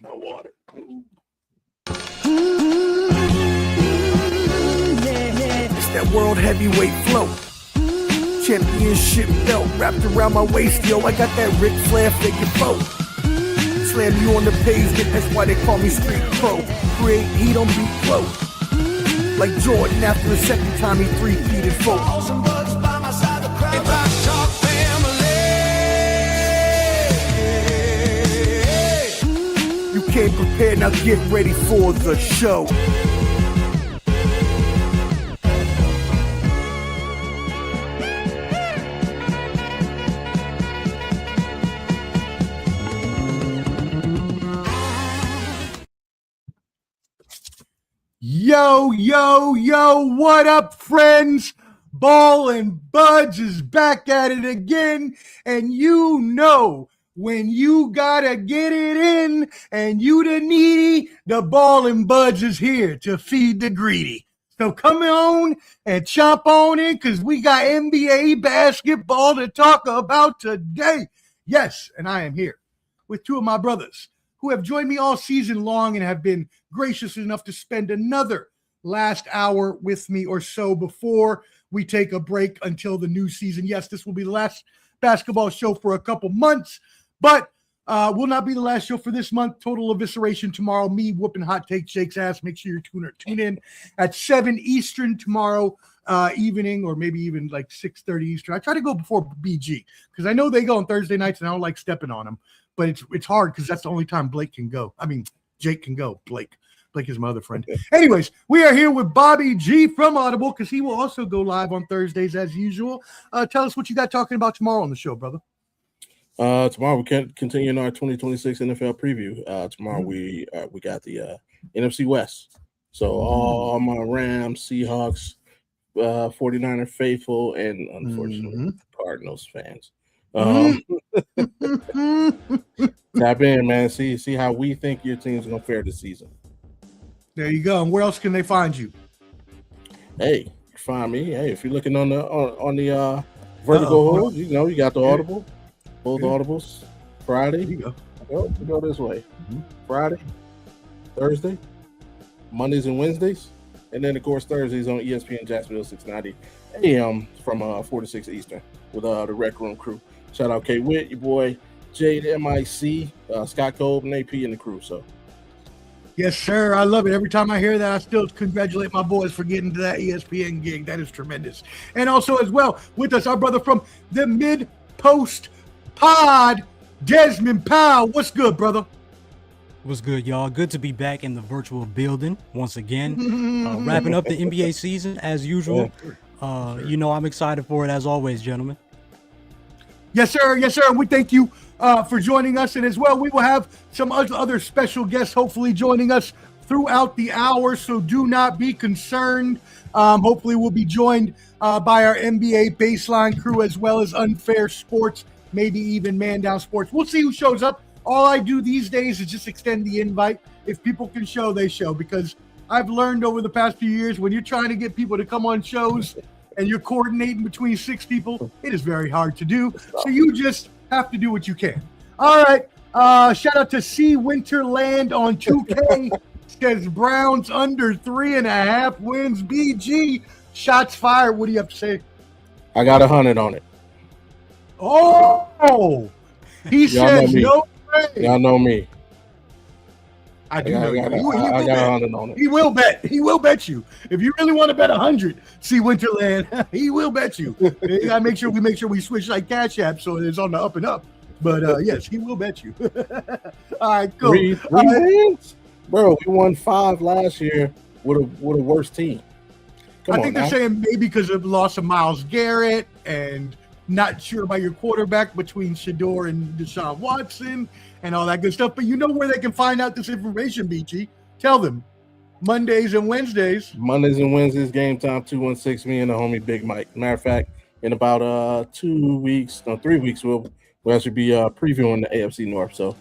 Where's my water? It's that world heavyweight flow. Championship belt wrapped around my waist, yo. I got that Ric Flair figure foe. Slam you on the pavement, that's why they call me Street Pro. Create heat on beat flow. Like Jordan after the second time he three-peated folk. You came prepared, now get ready for the show. Yo, yo, yo, what up, friends? Ball and Buds is back at it again, and you know when you gotta get it in and you the needy, the Ball and Buds is here to feed the greedy. So come on and chomp on in because we got NBA basketball to talk about today. Yes, and I am here with two of my brothers who have joined me all season long and have been gracious enough to spend another last hour with me or so before we take a break until the new season. Yes, this will be the last basketball show for a couple months, but will not be the last show for this month. Total evisceration tomorrow. Me whooping Hot Take Jake's ass. Make sure you tune in at 7 Eastern tomorrow evening, or maybe even like 6:30 Eastern. I try to go before BG because I know they go on Thursday nights and I don't like stepping on them. But it's hard because that's the only time Blake can go. I mean, Jake can go. Blake is my other friend. Anyways, we are here with Bobby G from Audible because he will also go live on Thursdays as usual. Tell us what you got talking about tomorrow on the show, brother. Tomorrow we can continue in our 2026 NFL preview. Tomorrow we got the NFC West. So all my Rams, Seahawks, 49er faithful, and unfortunately Cardinals fans. Tap in, man. See how we think your team's gonna fare this season. There you go. And where else can they find you? Hey, find me. Hey, if you're looking on the vertical hold, you know you got the Audible, both Audibles. Friday, there you go. We go this way. Friday, Thursday, Mondays and Wednesdays, and then of course Thursdays on ESPN Jacksonville 690 AM from 4 to 6 Eastern with the Rec Room crew. Shout out K Witt, your boy Jade MIC, Scott Cole, and AP and the crew. So, yes, sir. I love it. Every time I hear that, I still congratulate my boys for getting to that ESPN gig. That is tremendous. And also, as well, with us, our brother from the Mid Post Pod, Desmond Powell. What's good, brother? What's good, y'all? Good to be back in the virtual building once again. Wrapping up the NBA season as usual. You know, I'm excited for it as always, gentlemen. Yes, sir. Yes, sir. We thank you for joining us. And as well, we will have some other special guests hopefully joining us throughout the hour. So do not be concerned. Hopefully we'll be joined by our NBA baseline crew as well as Unfair Sports, maybe even Man Down Sports. We'll see who shows up. All I do these days is just extend the invite. If people can show, they show. Because I've learned over the past few years, when you're trying to get people to come on shows and you're coordinating between 6 people, it is very hard to do. So you just have to do what you can. All right. Shout out to C Winterland on 2K. Says Browns under 3.5 wins. BG, shots fired. What do you have to say? I got 100 on it. Oh, he says no way. Y'all know me. I do know you. I got 100 on it. He will bet. He will bet you. If you really want to bet 100, see Winterland. He will bet you. You gotta make sure we switch like Cash App so it's on the up and up. But yes, he will bet you. All right, cool. Three wins? Bro, we won 5 last year with a worse team. I think they're saying maybe because of the loss of Myles Garrett and not sure about your quarterback between Shador and Deshaun Watson and all that good stuff. But you know where they can find out this information, BG. Tell them. Mondays and Wednesdays. Game time, 216, me and the homie Big Mike. Matter of fact, in about 3 weeks, we'll actually be previewing the AFC North. So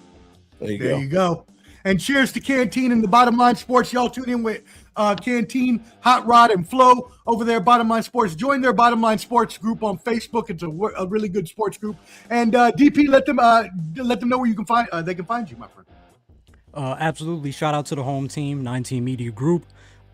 there you go. And cheers to Canteen and the Bottom Line Sports. Y'all tune in with Canteen, Hot Rod, and Flo over there, Bottom Line Sports. Join their Bottom Line Sports group on Facebook. It's a really good sports group. And DP, let them know where you can find they can find you, my friend. Absolutely. Shout out to the home team, 19 Media Group.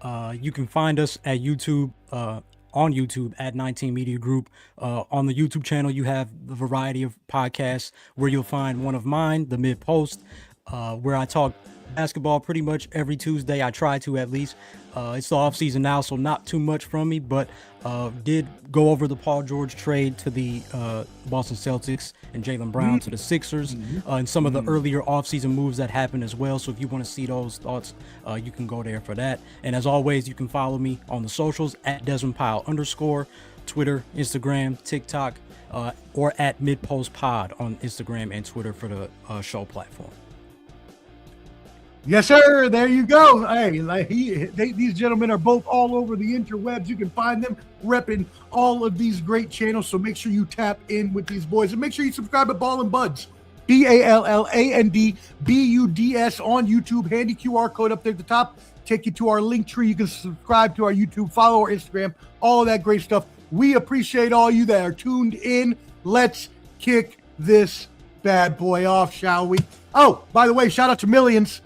You can find us at YouTube, on YouTube at 19 Media Group. On the YouTube channel, you have the variety of podcasts where you'll find one of mine, The Mid Post, where I talk basketball pretty much every Tuesday. I try to, at least. It's the off season now, so not too much from me, but did go over the Paul George trade to the Boston Celtics and Jaylen Brown to the Sixers, and some of the earlier offseason moves that happened as well. So if you want to see those thoughts, you can go there for that. And as always, you can follow me on the socials at Desmond Powell _ Twitter, Instagram, TikTok, or at MidPostPod on Instagram and Twitter for the show platform. Yes, sir. There you go. Hey, these gentlemen are both all over the interwebs. You can find them repping all of these great channels. So make sure you tap in with these boys, and make sure you subscribe to Ball and Buds, BALLANDBUDS on YouTube. Handy QR code up there at the top. Take you to our link tree. You can subscribe to our YouTube, follow our Instagram, all of that great stuff. We appreciate all you that are tuned in. Let's kick this bad boy off, shall we? Oh, by the way, shout out to Millions.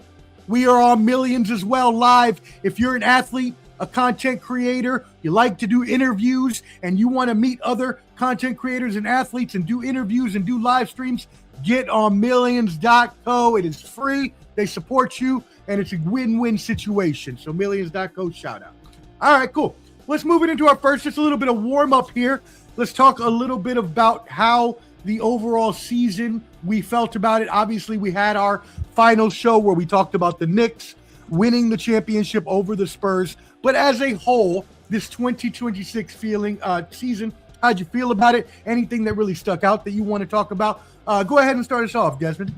We are on Millions as well, live. If you're an athlete, a content creator, you like to do interviews, and you want to meet other content creators and athletes and do interviews and do live streams, get on millions.co. It is free. They support you, and it's a win-win situation. So millions.co, shout out. All right, cool. Let's move it into our first, just a little bit of warm-up here. Let's talk a little bit about how the overall season we felt about it. Obviously, we had our final show where we talked about the Knicks winning the championship over the Spurs. But as a whole, this 2026 season, how'd you feel about it? Anything that really stuck out that you want to talk about? Go ahead and start us off, Desmond.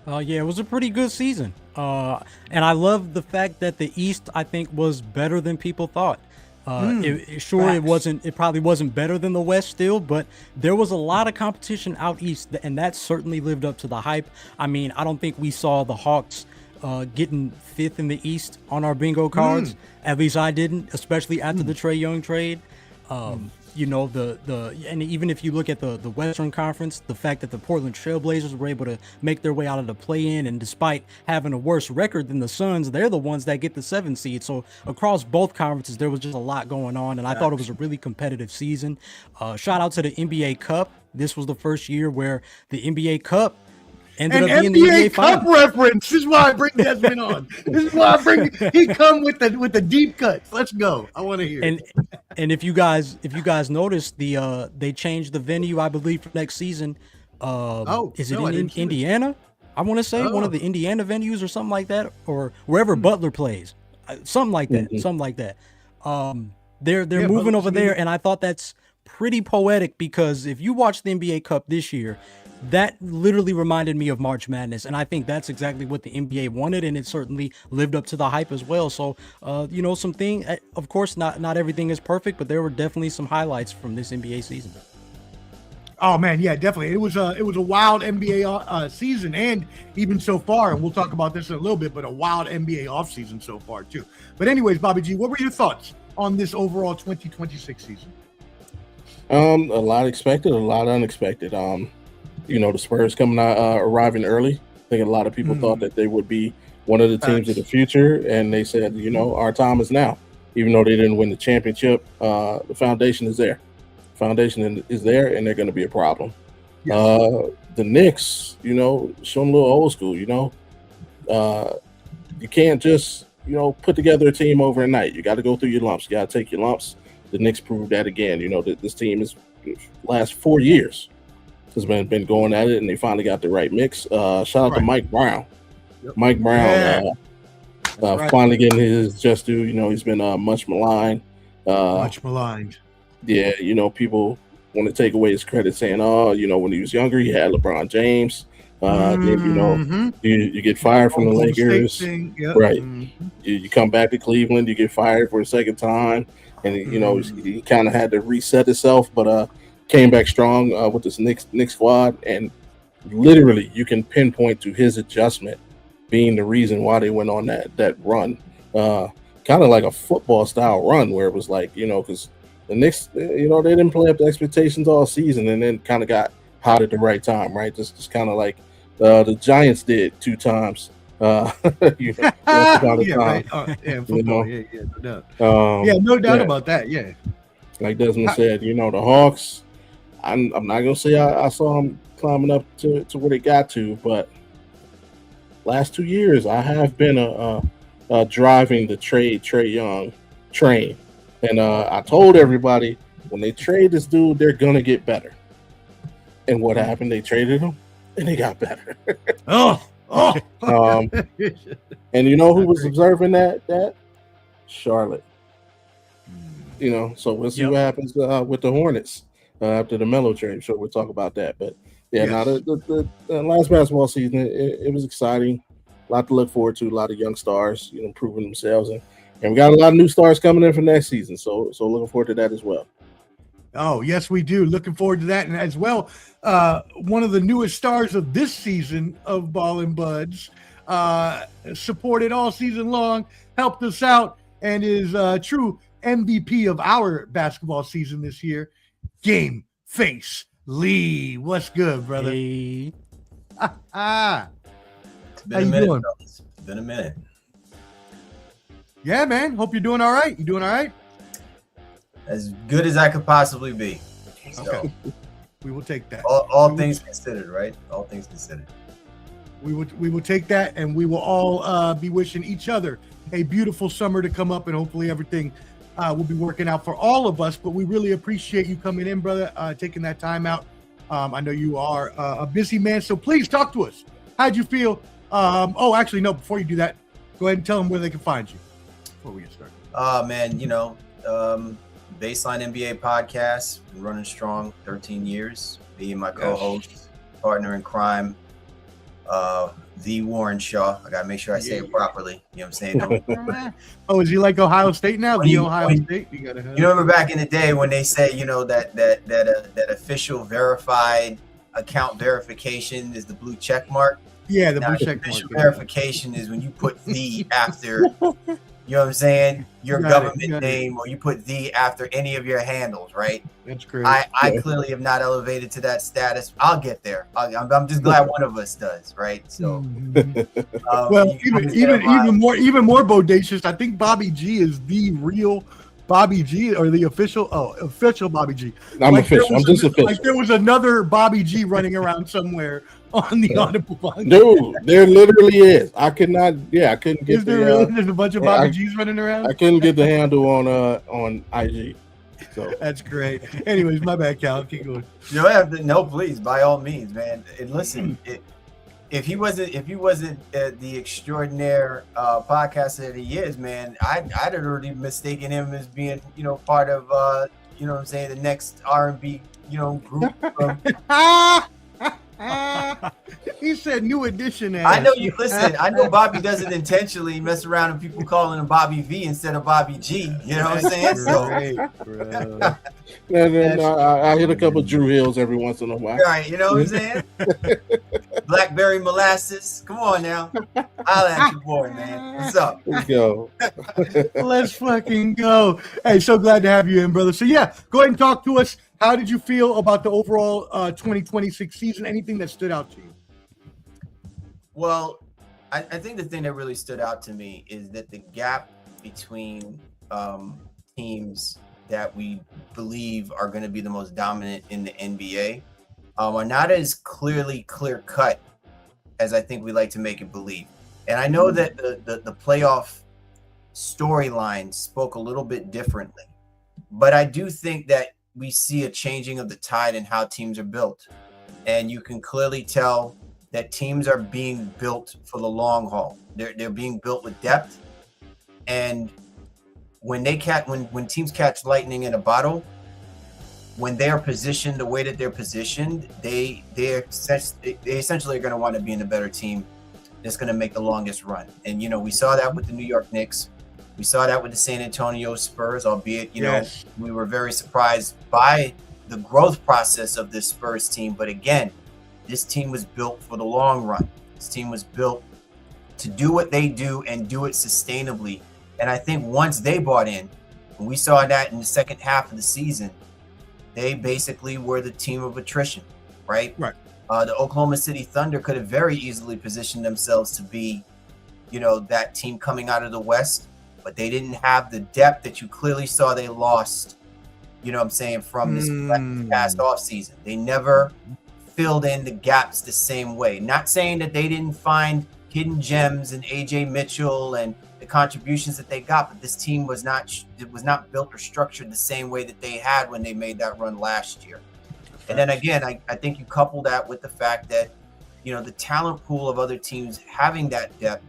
Yeah, it was a pretty good season. And I love the fact that the East, I think, was better than people thought. It probably wasn't better than the West still, but there was a lot of competition out East, and that certainly lived up to the hype. I mean, I don't think we saw the Hawks getting fifth in the East on our bingo cards. At least I didn't, especially after the Trae Young trade. You know, and even if you look at the Western Conference, the fact that the Portland Trailblazers were able to make their way out of the play-in, and despite having a worse record than the Suns, they're the ones that get the 7th seed. So across both conferences, there was just a lot going on, and I thought it was a really competitive season. Shout out to the NBA Cup. This was the first year where the NBA Cup ended up being the NBA Cup Finals. reference. This is why I bring Desmond on. This is why he come with the deep cuts. Let's go. I want to hear. And if you guys noticed, they changed the venue, I believe, for next season. Is it in Indiana? I want to say one of the Indiana venues or something like that, or wherever Butler plays, something like that. Something like that. They're moving over there, and I thought that's pretty poetic, because if you watch the NBA Cup this year, that literally reminded me of March Madness, and I think that's exactly what the NBA wanted, and it certainly lived up to the hype as well. So, something, of course, not everything is perfect, but there were definitely some highlights from this NBA season. Oh man, yeah, definitely. It was a wild NBA season, and even so far, and we'll talk about this in a little bit, but a wild NBA offseason so far too. But anyways, Bobby G, what were your thoughts on this overall 2026 season? A lot expected, a lot unexpected. The Spurs arriving early. I think a lot of people thought that they would be one of the teams of the future, and they said, our time is now. Even though they didn't win the championship, the foundation is there. Foundation is there, and they're going to be a problem. Yes. The Knicks, showing a little old school. You can't just put together a team overnight. You got to go through your lumps. You got to take your lumps. The Knicks proved that again. This team is last 4 years has been going at it, and they finally got the right mix. Shout out to Mike Brown. Yep. Mike Brown finally getting his just due. He's been much maligned. Much maligned. Yeah, people want to take away his credit, saying, when he was younger, he had LeBron James. Then, you get fired from the Lakers. Yep. Right. You come back to Cleveland, you get fired for a second time. And, he kind of had to reset himself, but came back strong with this Knicks squad. And literally, you can pinpoint to his adjustment being the reason why they went on that run. Kind of like a football-style run where it was like, because the Knicks, they didn't play up to expectations all season, and then kind of got hot at the right time, right? Just kind of like The Giants did 2 times. Once upon a time. Right. Yeah, football. You Yeah, no doubt. No doubt yeah, about that. Yeah. like Desmond said, the Hawks. I'm not gonna say I saw them climbing up to where they got to, but last 2 years I have been driving the Trey Young train, and I told everybody when they trade this dude, they're gonna get better. And what happened? They traded him, and they got better. And you know who was observing that? Charlotte. So we'll see what happens with the Hornets after the Melo trade. So we'll talk about that. But now the last basketball season, it was exciting. A lot to look forward to. A lot of young stars, proving themselves, and we got a lot of new stars coming in for next season. So looking forward to that as well. Oh, yes, we do. Looking forward to that. And as well, one of the newest stars of this season of Ball and Buds, supported all season long, helped us out, and is true MVP of our basketball season this year. Gameface Lee. What's good, brother? Hey. It's been How a you minute, doing? fellas. It's been a minute. Yeah, man. Hope you're doing all right. You doing all right? As good as I could possibly be. So, Okay. We will take that. all things considered, right? All things considered. We will take that, and we will all be wishing each other a beautiful summer to come up, and hopefully everything will be working out for all of us. But we really appreciate you coming in, brother, taking that time out. I know you are a busy man, so please talk to us. How'd you feel? Actually, no. Before you do that, go ahead and tell them where they can find you before we get started. Man, Baseline NBA podcast, been running strong, 13 years. Me and my co-host, partner in crime, the Warren Shaw. I gotta make sure I say it properly. You know what I'm saying? Oh, is he like Ohio State now? When you- Ohio when- State. You remember back in the day when they say, that official verified account verification is the blue check mark. Yeah, the Now, blue the check official mark. verification is when you put the after, you know what I'm saying, your Got it, government got it. name, or you put the after any of your handles, right? That's great. I clearly have not elevated to that status. I'll get there. I'm just glad one of us does, right? So, Well, you can even more bodacious. I think Bobby G is the real Bobby G, or the official Bobby G. I'm official. I'm just official. Like there was another Bobby G running around somewhere on the Audible podcast. Dude, there literally is. I couldn't get Is there really? There's a bunch of Bobby G's running around. I couldn't get the handle on IG. So That's great. Anyways, my bad, Cal. Keep going. No, please, by all means, man. And listen, if he wasn't the extraordinaire podcaster that he is, man, I'd have already mistaken him as being, part of what I'm saying, the next R&B, group. He said new edition. I know you listen. I know Bobby doesn't intentionally mess around and people calling him Bobby V instead of Bobby G. You know what I'm saying? So, Great, bro. I hit a couple of Drew Hills every once in a while. right, you know what I'm saying? Blackberry molasses. Come on now. Holla at your boy, man. What's up? Let's go. Let's fucking go. Hey, so glad to have you in, brother. So yeah, go ahead and talk to us. How did you feel about the overall 2026 season? Anything that stood out to you? Well, I think the thing that really stood out to me is that the gap between teams that we believe are going to be the most dominant in the NBA are not as clear cut as I think we like to make it believe. And I know that the playoff storyline spoke a little bit differently, but I do think that we see a changing of the tide in how teams are built. And you can clearly tell that teams are being built for the long haul. They're being built with depth. And when teams catch lightning in a bottle, when they're positioned the way that they're positioned, they essentially are going to want to be in a better team that's going to make the longest run. And, we saw that with the New York Knicks. We saw that with the San Antonio Spurs, albeit, we were very surprised by the growth process of this Spurs team. But again, this team was built for the long run. This team was built to do what they do and do it sustainably. And I think once they bought in, and we saw that in the second half of the season, they basically were the team of attrition, right? Right. The Oklahoma City Thunder could have very easily positioned themselves to be, that team coming out of the West, but they didn't have the depth that you clearly saw they lost, what I'm saying, from this past offseason. They never filled in the gaps the same way. Not saying that they didn't find hidden gems in AJ Mitchell and the contributions that they got, but this team was not built or structured the same way that they had when they made that run last year. And then again, I think you couple that with the fact that, the talent pool of other teams having that depth,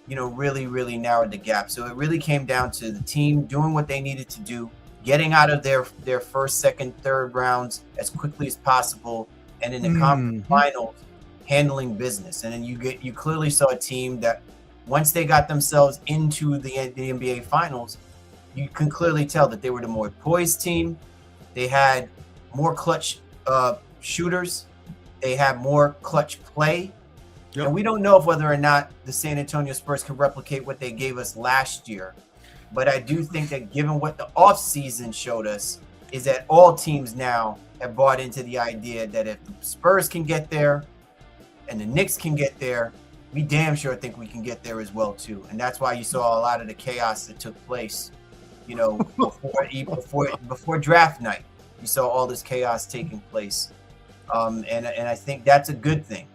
really, really narrowed the gap. So it really came down to the team doing what they needed to do, getting out of their first, second, third rounds as quickly as possible, and in the conference finals, handling business. And then you clearly saw a team that once they got themselves into the NBA finals, you can clearly tell that they were the more poised team. They had more clutch shooters. They had more clutch play. Yep. And we don't know whether or not the San Antonio Spurs can replicate what they gave us last year. But I do think that given what the offseason showed us is that all teams now have bought into the idea that if the Spurs can get there and the Knicks can get there, we damn sure think we can get there as well too. And that's why you saw a lot of the chaos that took place, before draft night. You saw all this chaos taking place. And I think that's a good thing,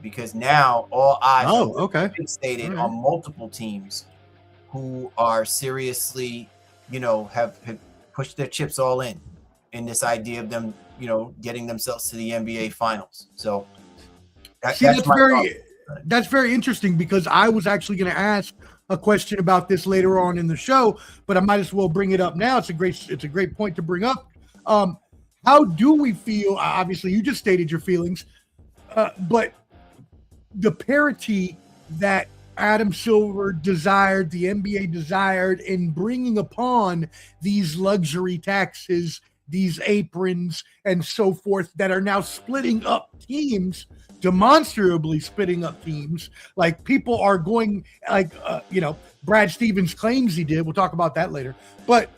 because now all eyes are fixated on multiple teams who are seriously, have pushed their chips all in this idea of them, getting themselves to the NBA finals. So that's very interesting, because I was actually going to ask a question about this later on in the show, but I might as well bring it up now. It's a great point to bring up. How do we feel? Obviously, you just stated your feelings, but the parity that Adam Silver desired, the NBA desired, in bringing upon these luxury taxes, these aprons, and so forth, that are now splitting up teams, demonstrably splitting up teams. Like, people are going, like, Brad Stevens claims he did. We'll talk about that later. But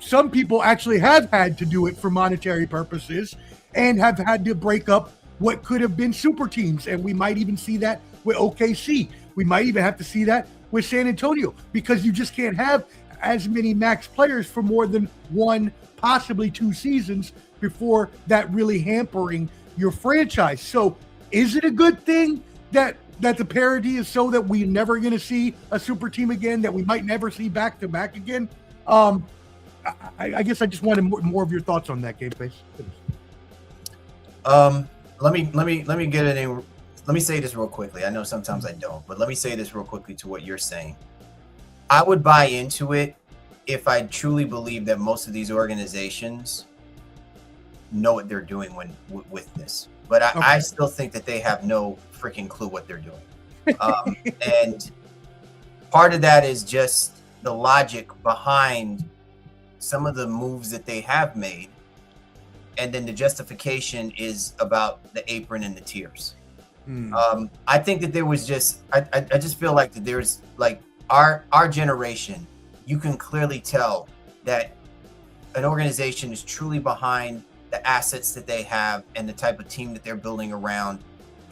some people actually have had to do it for monetary purposes and have had to break up what could have been super teams. And we might even see that with OKC. We might even have to see that with San Antonio, because you just can't have as many max players for more than one, possibly two seasons before that really hampering your franchise. So is it a good thing that the parity is so that we're never going to see a super team again, that we might never see back to back again? I guess I just wanted more of your thoughts on that, Gameface. Let me get it in. Let me say this real quickly. I know sometimes I don't, but let me say this real quickly to what you're saying. I would buy into it if I truly believe that most of these organizations know what they're doing with this. But I still think that they have no freaking clue what they're doing. And part of that is just the logic behind some of the moves that they have made. And then the justification is about the apron and the tiers. I think that there was I just feel like that there's, like, our generation, you can clearly tell that an organization is truly behind the assets that they have and the type of team that they're building around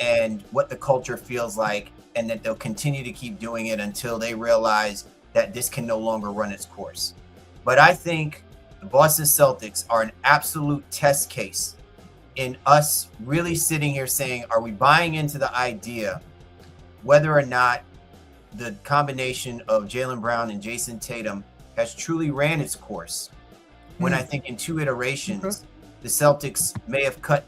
and what the culture feels like, and that they'll continue to keep doing it until they realize that this can no longer run its course. But I think the Boston Celtics are an absolute test case in us really sitting here saying, are we buying into the idea whether or not the combination of Jaylen Brown and Jason Tatum has truly ran its course? When I think in two iterations, the Celtics may have cut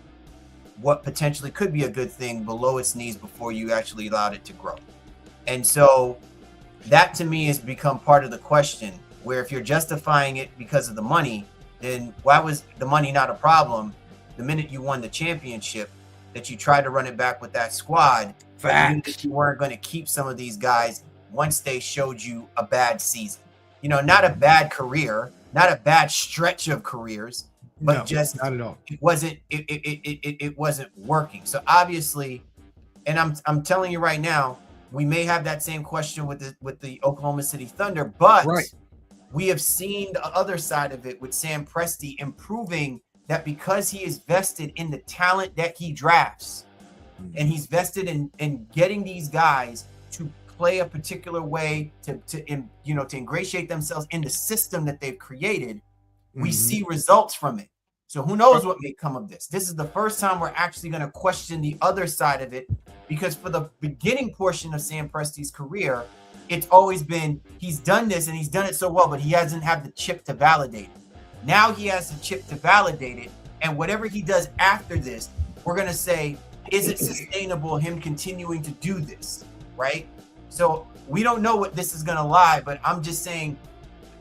what potentially could be a good thing below its knees before you actually allowed it to grow. And so that to me has become part of the question, where if you're justifying it because of the money, then why was the money not a problem the minute you won the championship, that you tried to run it back with that squad? Facts. You weren't going to keep some of these guys once they showed you a bad season. Not a bad career, not a bad stretch of careers, but no, just not at all. It wasn't working. So obviously, and I'm telling you right now, we may have that same question with the Oklahoma City Thunder, but we have seen the other side of it with Sam Presti improving that because he is vested in the talent that he drafts, and he's vested in getting these guys to play a particular way to ingratiate themselves in the system that they've created, we see results from it. So who knows what may come of this? This is the first time we're actually going to question the other side of it, because for the beginning portion of Sam Presti's career, it's always been he's done this and he's done it so well, but he hasn't had the chip to validate it. Now he has the chip to validate it, and whatever he does after this, we're going to say, is it sustainable him continuing to do this, right? So we don't know what this is going to lie, but I'm just saying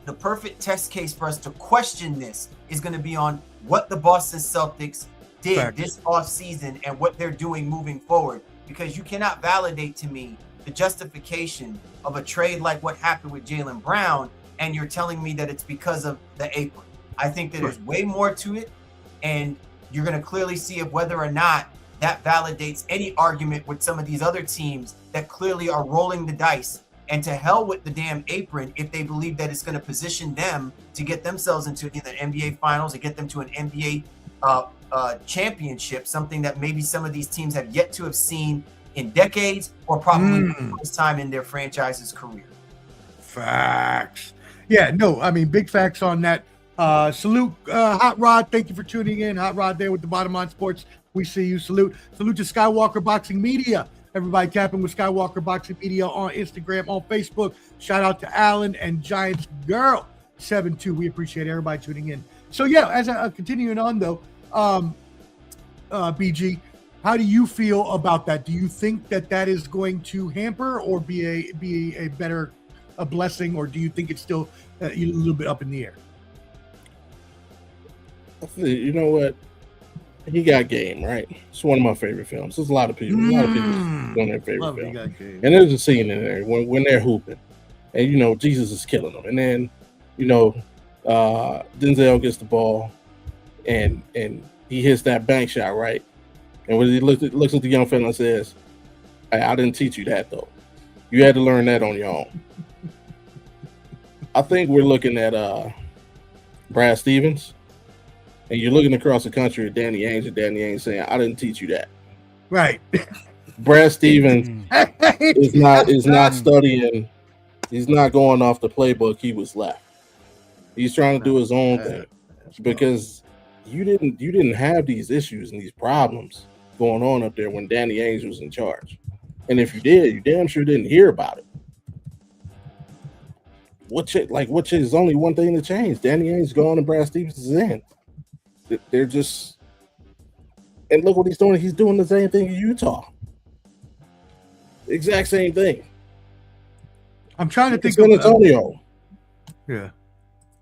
the perfect test case for us to question this is going to be on what the Boston Celtics did this offseason and what they're doing moving forward, because you cannot validate to me the justification of a trade like what happened with Jaylen Brown, and you're telling me that it's because of the apron. I think that there's way more to it, and you're going to clearly see if whether or not that validates any argument with some of these other teams that clearly are rolling the dice, and to hell with the damn apron if they believe that it's going to position them to get themselves into either NBA finals or get them to an NBA championship, something that maybe some of these teams have yet to have seen in decades, or probably for the first time in their franchise's career. Facts. Yeah, no, I mean, big facts on that. Salute, Hot Rod. Thank you for tuning in. Hot Rod there with the Bottom Line Sports. We see you. Salute to Skywalker Boxing Media. Everybody capping with Skywalker Boxing Media on Instagram, on Facebook. Shout out to Alan and Giants Girl 72. We appreciate everybody tuning in. So yeah, as continuing on though, BG, how do you feel about that? Do you think that is going to hamper or be a better blessing, or do you think it's still a little bit up in the air? You know what? He Got Game, right? It's one of my favorite films. There's a lot of people on their favorite film. And there's a scene in there when they're hooping, and Jesus is killing them, and then Denzel gets the ball, and he hits that bank shot, right? And when he looks at the young fella and says, "Hey, I didn't teach you that though. You had to learn that on your own." I think we're looking at Brad Stevens. And you're looking across the country at Danny Ainge, and Danny Ainge saying, "I didn't teach you that." Right. Brad Stevens is not studying. He's not going off the playbook he was left. He's trying to do his own thing, because you didn't have these issues and these problems going on up there when Danny Ainge was in charge. And if you did, you damn sure didn't hear about it. Which is only one thing to change. Danny Ainge's gone and Brad Stevens is in. They're just, and look what he's doing. He's doing the same thing in Utah. The exact same thing. I'm trying to think of San Antonio. Yeah.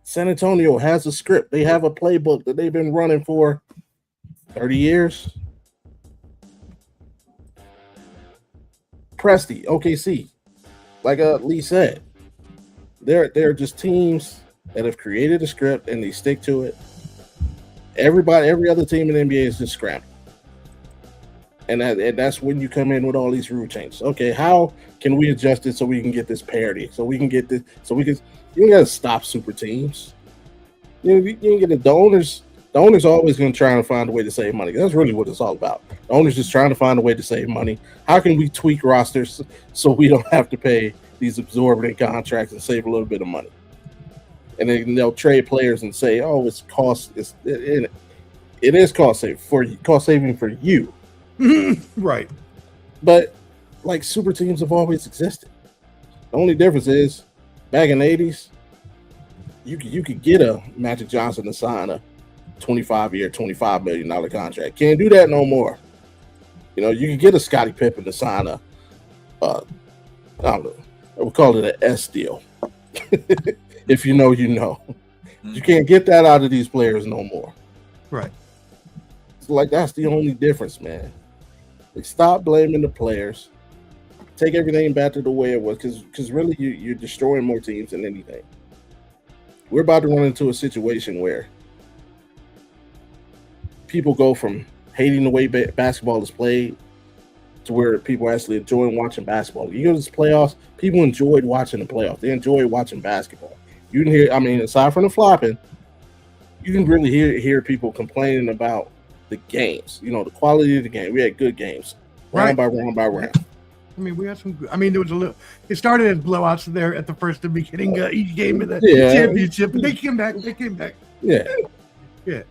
San Antonio has a script. They have a playbook that they've been running for 30 years. Presti, OKC, like Lee said, they're just teams that have created a script and they stick to it. Every other team in the NBA is just scrambling. And that's when you come in with all these rule changes. Okay, how can we adjust it so we can get this parity? So we can get this. You gotta stop super teams. You can get it. The owners are always going to try and find a way to save money. That's really what it's all about. The owners just trying to find a way to save money. How can we tweak rosters so we don't have to pay these exorbitant contracts and save a little bit of money? And then they'll trade players and say, "Oh, it is cost saving for you." Right. But like, super teams have always existed. The only difference is back in the 80s, you could get a Magic Johnson to sign a 25-year, $25 million contract. Can't do that no more. You can get a Scottie Pippen to sign I don't know, we'll call it an S deal. If you know, you know. You can't get that out of these players no more. Right. So that's the only difference, man. Stop blaming the players. Take everything back to the way it was, because really you're destroying more teams than anything. We're about to run into a situation where people go from hating the way basketball is played to where people actually enjoy watching basketball. You go to the playoffs, people enjoyed watching the playoffs. They enjoy watching basketball. You can hear, aside from the flopping, you can really hear people complaining about the games. You know, the quality of the game. We had good games, round by round by round. I mean, we had some. I mean, there was a little. It started as blowouts there at the first, the beginning each game of the championship, but they came back. Yeah. Yeah.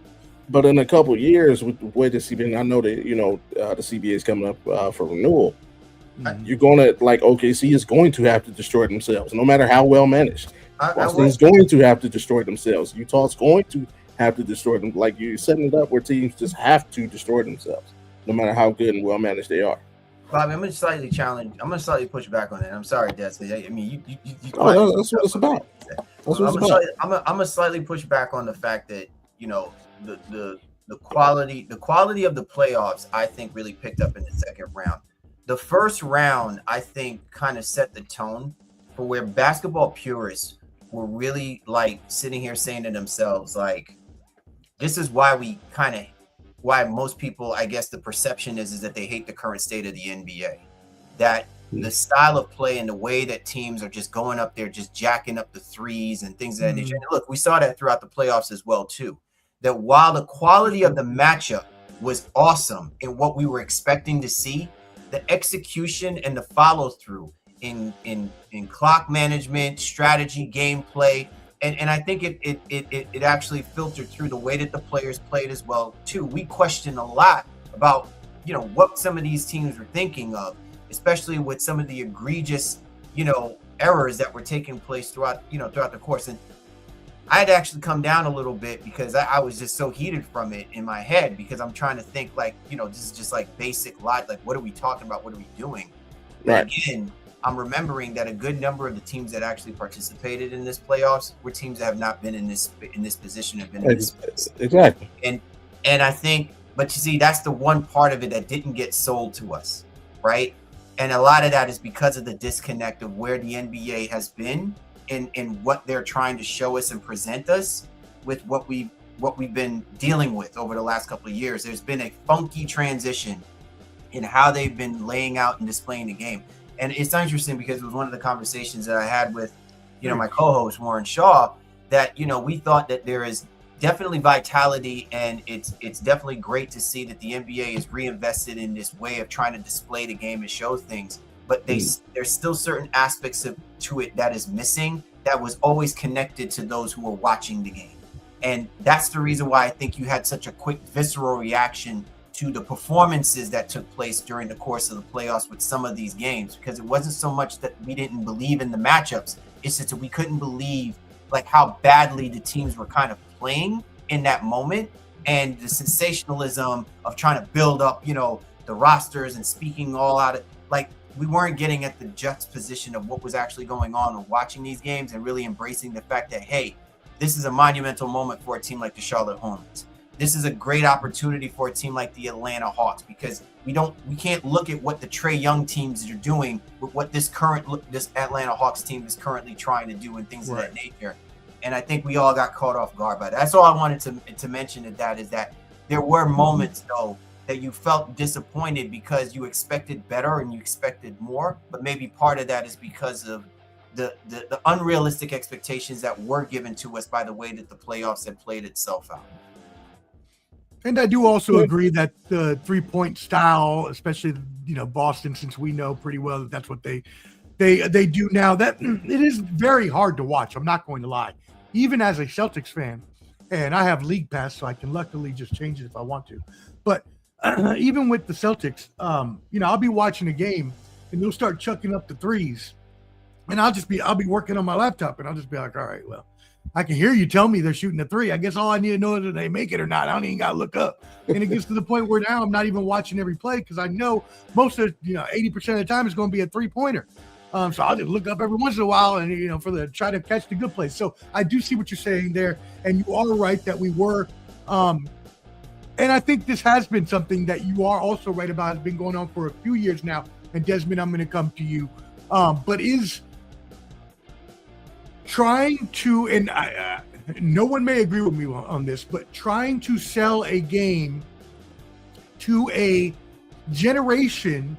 But in a couple of years, with the way the CBA, I know that the CBA is coming up for renewal. You're going to OKC is going to have to destroy themselves, no matter how well managed. Boston's going to have to destroy themselves. Utah's going to have to destroy them. Like, you're setting it up where teams just have to destroy themselves, no matter how good and well managed they are. Bobby, I'm going to slightly challenge. I'm going to slightly push back on that. I'm sorry, Desmond. I mean, you that's what it's about. I'm going to slightly push back on the fact that the quality of the playoffs, I think, really picked up in the second round. The first round, I think, kind of set the tone for where basketball purists were really sitting here saying to themselves, this is why most people, I guess the perception is that they hate the current state of the NBA, that the style of play and the way that teams are just going up there, just jacking up the threes and things of that nature. And look, we saw that throughout the playoffs as well, too. That while the quality of the matchup was awesome in what we were expecting to see, the execution and the follow through in clock management, strategy, gameplay, and I think it actually filtered through the way that the players played as well too. We questioned a lot about what some of these teams were thinking of, especially with some of the egregious errors that were taking place throughout the course. And I had to actually come down a little bit because I was just so heated from it in my head, because I'm trying to think this is just basic logic. What are we talking about? What are we doing? Right. And again, I'm remembering that a good number of the teams that actually participated in this playoffs were teams that have not been in this position, have been in this space. Exactly. And I think, but you see, that's the one part of it that didn't get sold to us, right? And a lot of that is because of the disconnect of where the NBA has been in what they're trying to show us and present us with what we've been dealing with over the last couple of years. There's been a funky transition in how they've been laying out and displaying the game. And it's interesting because it was one of the conversations that I had with, my co-host Warren Shaw, that, we thought that there is definitely vitality, and it's definitely great to see that the NBA is reinvested in this way of trying to display the game and show things. But there's still certain aspects to it that is missing, that was always connected to those who were watching the game. And that's the reason why I think you had such a quick visceral reaction to the performances that took place during the course of the playoffs with some of these games, because it wasn't so much that we didn't believe in the matchups. It's just that we couldn't believe how badly the teams were kind of playing in that moment, and the sensationalism of trying to build up, the rosters and speaking all out of we weren't getting at the juxtaposition of what was actually going on and watching these games and really embracing the fact that, hey, this is a monumental moment for a team like the Charlotte Hornets. This is a great opportunity for a team like the Atlanta Hawks, because we can't look at what the Trae Young teams are doing with what this Atlanta Hawks team is currently trying to do and things of that nature. And I think we all got caught off guard by that. That's all I wanted to mention is that there were moments though that you felt disappointed because you expected better and you expected more, but maybe part of that is because of the unrealistic expectations that were given to us by the way that the playoffs had played itself out. And I do also agree that the 3-point style, especially Boston, since we know pretty well that that's what they do now, that it is very hard to watch. I'm not going to lie, even as a Celtics fan, and I have League Pass, so I can luckily just change it if I want to. But even with the Celtics, I'll be watching a game and they'll start chucking up the threes, and I'll be working on my laptop, and I'll just be like, all right, well, I can hear you tell me they're shooting a three. I guess all I need to know is that they make it or not. I don't even got to look up. And it gets to the point where now I'm not even watching every play, because I know most of 80% of the time it's going to be a 3-pointer. So I'll just look up every once in a while and try to catch the good plays. So I do see what you're saying there, and you are right that we were. And I think this has been something that you are also right about. Has been going on for a few years now. And Desmond, I'm going to come to you. But is trying to, and no one may agree with me on this, but trying to sell a game to a generation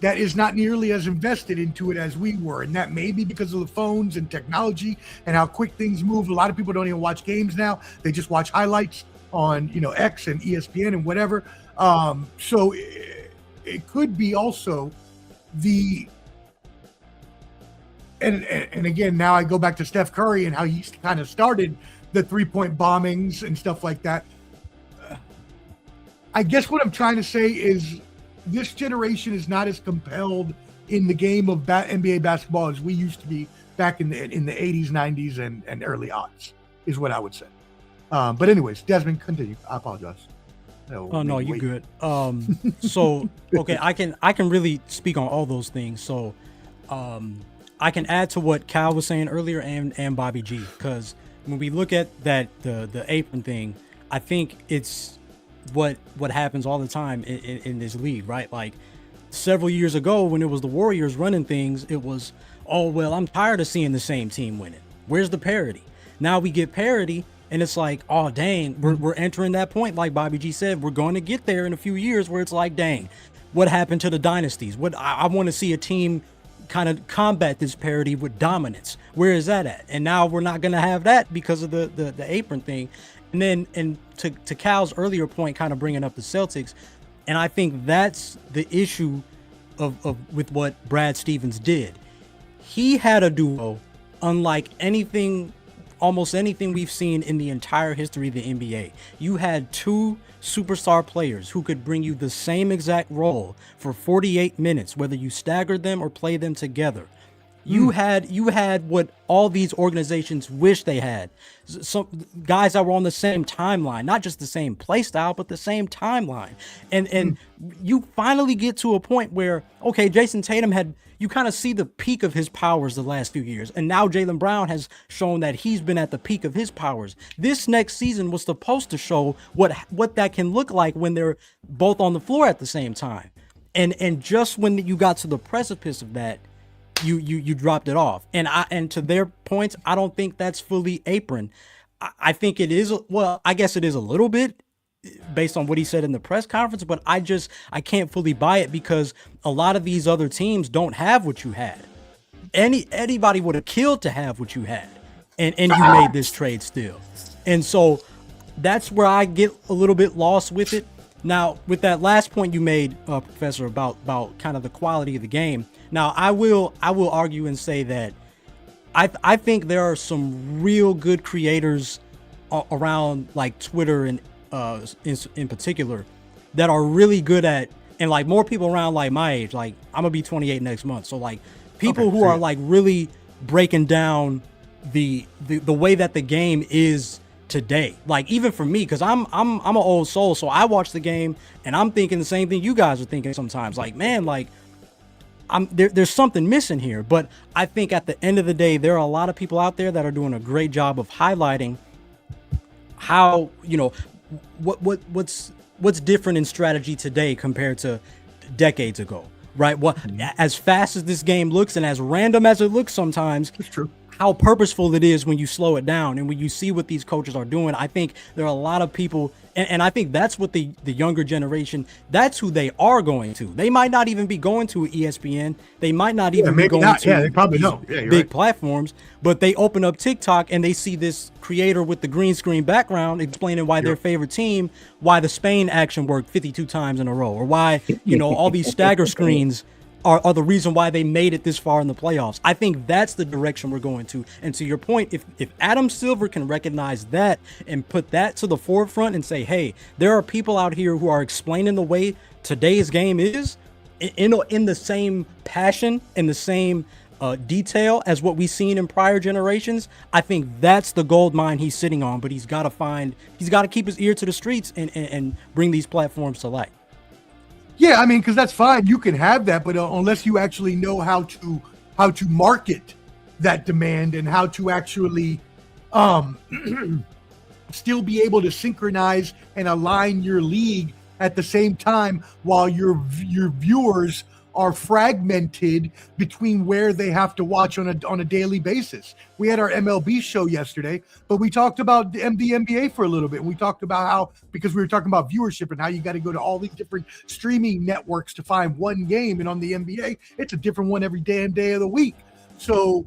that is not nearly as invested into it as we were. And that may be because of the phones and technology and how quick things move. A lot of people don't even watch games now. They just watch highlights on, X and ESPN and whatever. So it could be also and again, now I go back to Steph Curry and how he kind of started the 3-point bombings and stuff like that. I guess what I'm trying to say is this generation is not as compelled in the game of NBA basketball as we used to be back in the 80s, 90s, and early aughts, is what I would say. But anyways, Desmond, continue. I apologize. Oh no, you're good. So okay, I can really speak on all those things. So I can add to what Cal was saying earlier and Bobby G, because when we look at that the apron thing, I think it's what happens all the time in this league, right? Like several years ago when it was the Warriors running things, it was, oh well, I'm tired of seeing the same team winning. Where's the parity? Now we get parity. And it's like, oh, dang, we're entering that point. Like Bobby G said, we're going to get there in a few years where it's like, dang, what happened to the dynasties? I want to see a team kind of combat this parity with dominance. Where is that at? And now we're not going to have that because of the apron thing. And then, and to Cal's earlier point, kind of bringing up the Celtics, and I think that's the issue of with what Brad Stevens did. He had a duo unlike almost anything we've seen in the entire history of the NBA. You had two superstar players who could bring you the same exact role for 48 minutes, whether you staggered them or played them together. You had what all these organizations wish they had. Some guys that were on the same timeline, not just the same play style, but the same timeline. And you finally get to a point where, okay, Jason Tatum you kind of see the peak of his powers the last few years. And now Jaylen Brown has shown that he's been at the peak of his powers. This next season was supposed to show what that can look like when they're both on the floor at the same time. And just when you got to the precipice of that, you dropped it off. And to their points, I don't think that's fully apron. I think it is. Well, I guess it is a little bit based on what he said in the press conference, but I can't fully buy it because a lot of these other teams don't have what you had. Anybody would have killed to have what you had, and you made this trade still. And so that's where I get a little bit lost with it. Now, with that last point you made, Professor, about kind of the quality of the game. Now, I will argue and say that I think there are some real good creators around like Twitter and in particular that are really good at, and like more people around like my age, like I'm gonna be 28 next month, so like people who are like really breaking down the way that the game is today. Like even for me, because I'm an old soul, so I watch the game and I'm thinking the same thing you guys are thinking sometimes. Like, man, like there's something missing here. But I think at the end of the day, there are a lot of people out there that are doing a great job of highlighting how, what's different in strategy today compared to decades ago, right? As fast as this game looks and as random as it looks sometimes, it's true. How purposeful it is when you slow it down and when you see what these coaches are doing. I think there are a lot of people, and I think that's what the younger generation, that's who they are going to. They might not even be going to ESPN. They might not even be going to they probably don't. Big platforms, but they open up TikTok and they see this creator with the green screen background explaining why their favorite team, why the Spain action worked 52 times in a row, or why, all these stagger screens are the reason why they made it this far in the playoffs. I think that's the direction we're going to. And to your point, if Adam Silver can recognize that and put that to the forefront and say, hey, there are people out here who are explaining the way today's game is in the same passion and the same detail as what we've seen in prior generations, I think that's the gold mine he's sitting on. But he's got to keep his ear to the streets and bring these platforms to light. Yeah, I mean, because that's fine. You can have that, but unless you actually know how to market that demand and how to actually still be able to synchronize and align your league at the same time while your viewers are fragmented between where they have to watch on a daily basis. We had our MLB show yesterday, but we talked about the NBA for a little bit. And we talked about how, because we were talking about viewership and how you got to go to all these different streaming networks to find one game. And on the NBA, it's a different one every damn day of the week. So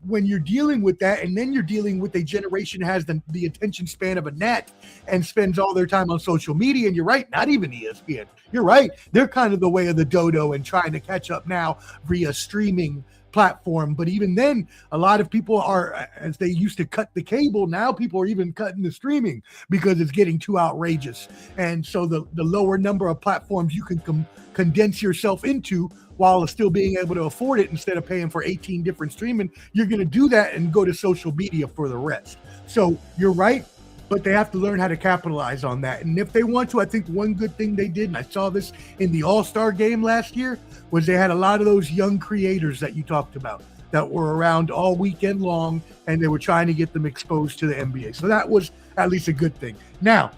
when you're dealing with that, and then you're dealing with a generation that has the attention span of a gnat and spends all their time on social media, and you're right, not even ESPN. You're right. They're kind of the way of the dodo and trying to catch up now via streaming platform. But even then, a lot of people are, as they used to cut the cable, now people are even cutting the streaming because it's getting too outrageous. And so the lower number of platforms you can condense yourself into while still being able to afford it instead of paying for 18 different streaming, you're going to do that and go to social media for the rest. So you're right, but they have to learn how to capitalize on that. And if they want to, I think one good thing they did, and I saw this in the All-Star game last year, was they had a lot of those young creators that you talked about that were around all weekend long, and they were trying to get them exposed to the NBA. So that was at least a good thing. Now,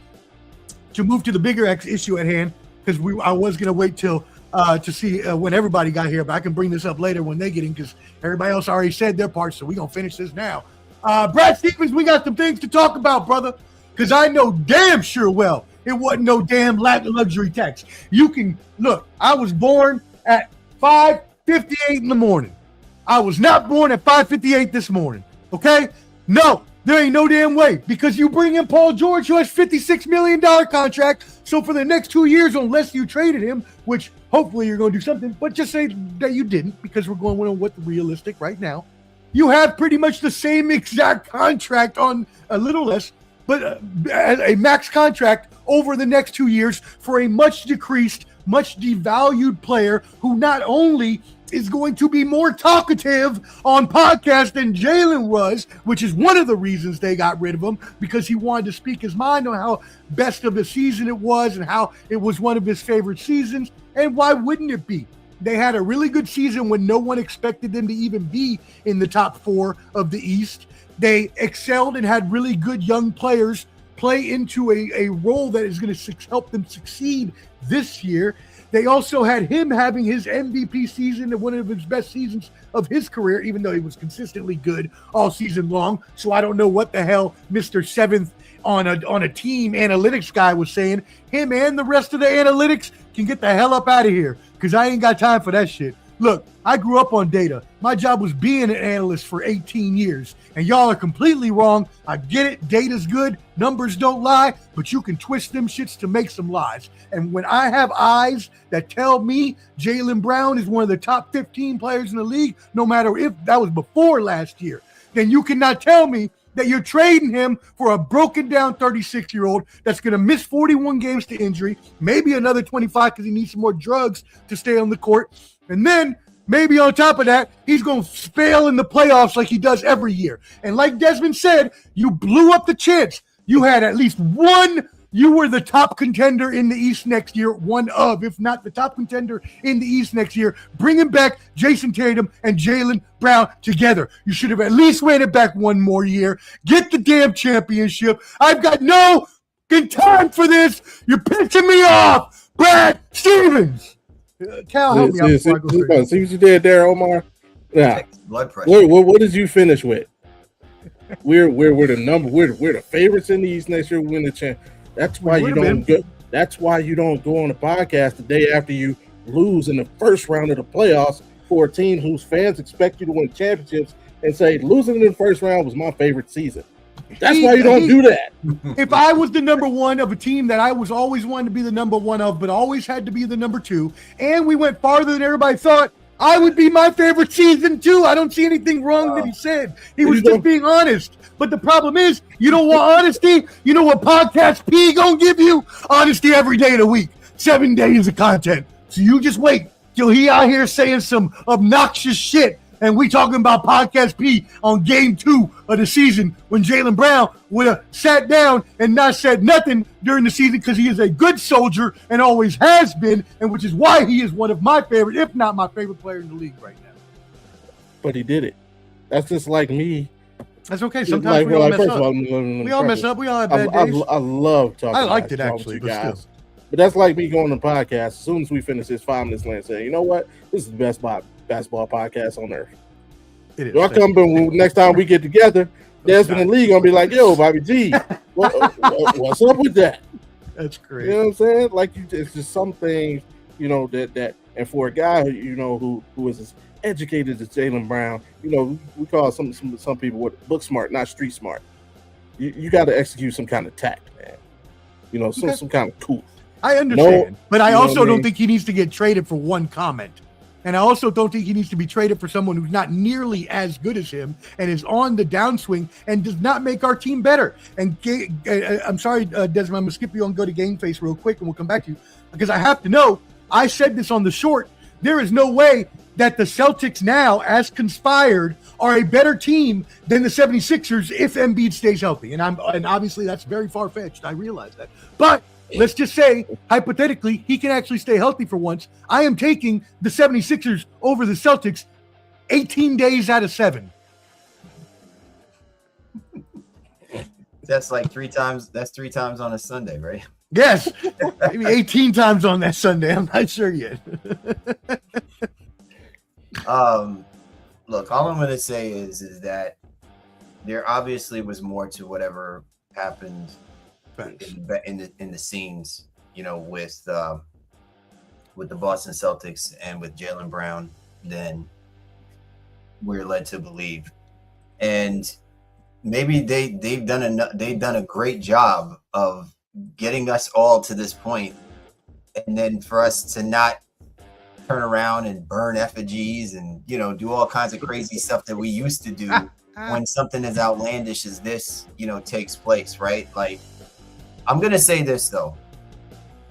to move to the bigger issue at hand, because I was going to wait till to see when everybody got here, but I can bring this up later when they get in because everybody else already said their part, so we're going to finish this now. Brad Stevens, we got some things to talk about, brother, because I know damn sure well it wasn't no damn luxury tax. You can, look, I was born at 5:58 in the morning. I was not born at 5:58 this morning, okay? No, there ain't no damn way, because you bring in Paul George, who has $56 million contract, so for the next 2 years, unless you traded him, which hopefully you're going to do something, but just say that you didn't, because we're going on what's realistic right now. You have pretty much the same exact contract on a little less, but a max contract over the next 2 years for a much decreased, much devalued player who not only is going to be more talkative on podcast than Jalen was, which is one of the reasons they got rid of him, because he wanted to speak his mind on how best of the season it was and how it was one of his favorite seasons. And why wouldn't it be? They had a really good season when no one expected them to even be in the top 4 of the East. They excelled and had really good young players play into a role that is going to help them succeed this year. They also had him having his MVP season and one of his best seasons of his career, even though he was consistently good all season long. So I don't know what the hell Mr. 7th on a team analytics guy was saying. Him and the rest of the analytics can get the hell up out of here, because I ain't got time for that shit. Look, I grew up on data. My job was being an analyst for 18 years, and y'all are completely wrong. I get it. Data's good. Numbers don't lie, but you can twist them shits to make some lies. And when I have eyes that tell me Jaylen Brown is one of the top 15 players in the league, no matter if that was before last year, then you cannot tell me that you're trading him for a broken down 36-year-old that's going to miss 41 games to injury, maybe another 25 because he needs some more drugs to stay on the court. And then maybe on top of that, he's going to fail in the playoffs like he does every year. And like Desmond said, you blew up the chance. You had at least one. You were the top contender in the East next year, one of, if not the top contender in the East next year, bringing back Jason Tatum and Jaylen Brown together. You should have at least ran it back one more year. Get the damn championship. I've got no good time for this. You're pissing me off. Brad Stevens. Cal, help me out before I go through. See what you did there, Omar? Yeah. Blood pressure. What did you finish with? We're the favorites in the East next year. We win the champ. That's why you don't go. That's why you don't go on a podcast the day after you lose in the first round of the playoffs for a team whose fans expect you to win championships and say losing in the first round was my favorite season. That's why you don't do that. If I was the number one of a team that I was always wanting to be the number one of, but always had to be the number 2, and we went farther than everybody thought, I would be my favorite season too. I don't see anything wrong that he said. He was just being honest. But the problem is, you don't want honesty. You know what Podcast P gonna give you? Honesty every day of the week. 7 days of content. So you just wait till he out here saying some obnoxious shit. And we talking about Podcast P on game 2 of the season when Jaylen Brown would have sat down and not said nothing during the season because he is a good soldier and always has been, and which is why he is one of my favorite, if not my favorite player in the league right now. But he did it. That's just like me. That's okay. Sometimes we all mess up. We all mess up. We all have bad days. I love talking. I liked it talking actually, to you but guys. still. But that's like me going to the podcast. As soon as we finish this 5 minutes land, saying, you know what? This is the best basketball podcast on earth. It is. Y'all come, but next time we get together, Desmond and Lee gonna be like, yo, Bobby G, what's up with that? That's great. You know what I'm saying? Like, it's just some things, you know, that and for a guy who, you know, who is as educated as Jaylen Brown, you know, we call some people what book smart, not street smart. You got to execute some kind of tact, man. You know, some kind of cool. I understand, but I also don't mean? think he needs to get traded for one comment. And I also don't think he needs to be traded for someone who's not nearly as good as him and is on the downswing and does not make our team better. And I'm sorry, Desmond, I'm going to skip you and go to Gameface real quick, and we'll come back to you. Because I have to know, I said this on the short, there is no way that the Celtics now, as conspired, are a better team than the 76ers if Embiid stays healthy. And obviously that's very far-fetched. I realize that. But let's just say, hypothetically, he can actually stay healthy for once. I am taking the 76ers over the Celtics 18 days out of 7. That's like 3 times. That's 3 times on a Sunday, right? Yes. Maybe 18 times on that Sunday. I'm not sure yet. Look, all I'm going to say is that there obviously was more to whatever happened in the scenes, you know, with the Boston Celtics and with Jaylen Brown than we're led to believe. And maybe they've done a great job of getting us all to this point, and then for us to not turn around and burn effigies and, you know, do all kinds of crazy stuff that we used to do when something as outlandish as this, you know, takes place, right? Like, I'm going to say this, though.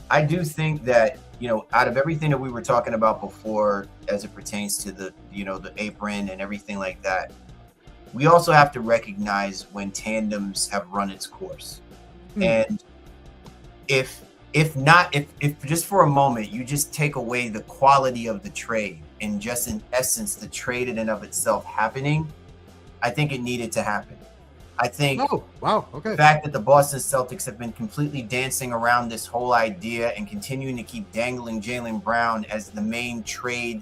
I do think that, you know, out of everything that we were talking about before as it pertains to the, you know, the apron and everything like that, we also have to recognize when tandems have run its course. And if just for a moment you just take away the quality of the trade and just in essence the trade in and of itself happening, I think it needed to happen. I think the fact that the Boston Celtics have been completely dancing around this whole idea and continuing to keep dangling Jaylen Brown as the main trade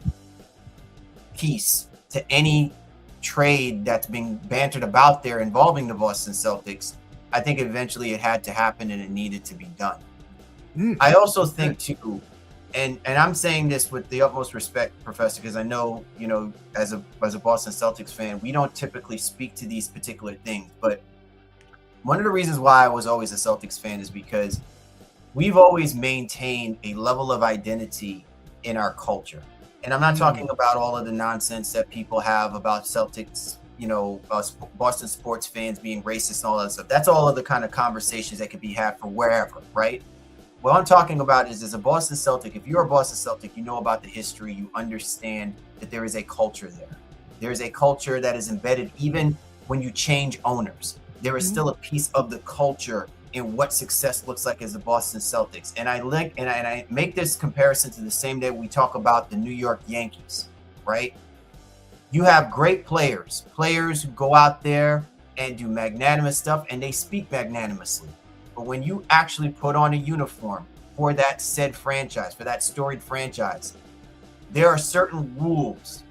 piece to any trade that's being bantered about there involving the Boston Celtics, I think eventually it had to happen and it needed to be done. I also think too, and I'm saying this with the utmost respect, Professor, because I know, you know, as a Boston Celtics fan, we don't typically speak to these particular things. But one of the reasons why I was always a Celtics fan is because we've always maintained a level of identity in our culture. And I'm not talking about all of the nonsense that people have about Celtics, you know, Boston sports fans being racist and all that stuff. That's all of the kind of conversations that could be had for wherever, right? What I'm talking about is, as a Boston Celtic, if you're a Boston Celtic, you know about the history, you understand that there is a culture there. There is a culture that is embedded even when you change owners. There is still a piece of the culture in what success looks like as the Boston Celtics. And I make this comparison to the same day we talk about the New York Yankees, right? You have great players who go out there and do magnanimous stuff, and they speak magnanimously. But when you actually put on a uniform for that said franchise, for that storied franchise, there are certain rules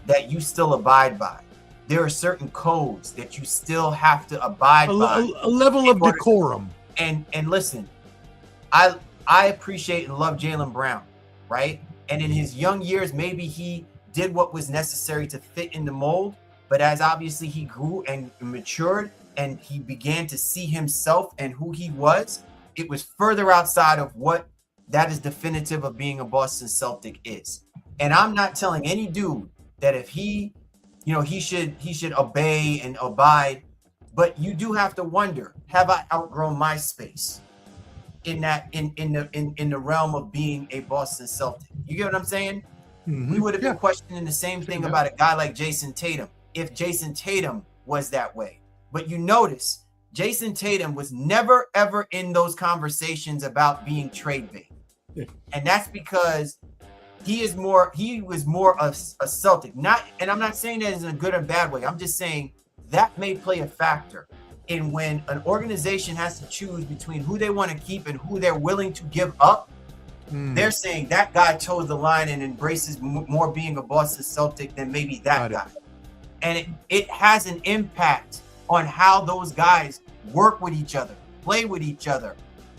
that you still abide by. There are certain codes that you still have to abide by. A level of decorum. And listen, I appreciate and love Jaylen Brown, right? And in his young years, maybe he did what was necessary to fit in the mold. But as obviously he grew and matured, and he began to see himself and who he was, it was further outside of what that is definitive of being a Boston Celtic is. And I'm not telling any dude that if he, you know, he should obey and abide, but you do have to wonder, have I outgrown my space in the realm of being a Boston Celtic? You get what I'm saying? We would have been questioning the same thing about a guy like Jason Tatum if Jason Tatum was that way. But you notice Jason Tatum was never, ever in those conversations about being trade bait. And that's because he was more of a Celtic. And I'm not saying that in a good or bad way. I'm just saying that may play a factor. And when an organization has to choose between who they want to keep and who they're willing to give up, they're saying that guy toes the line and embraces more being a Boston Celtic than maybe that guy. And it has an impact on how those guys work with each other, play with each other,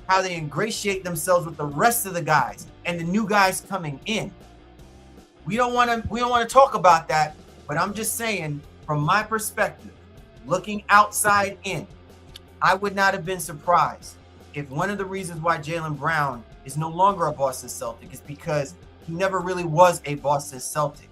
how they ingratiate themselves with the rest of the guys and the new guys coming in. We don't want to talk about that, but I'm just saying, from my perspective, looking outside in, I would not have been surprised if one of the reasons why Jaylen Brown is no longer a Boston Celtic is because he never really was a Boston Celtic.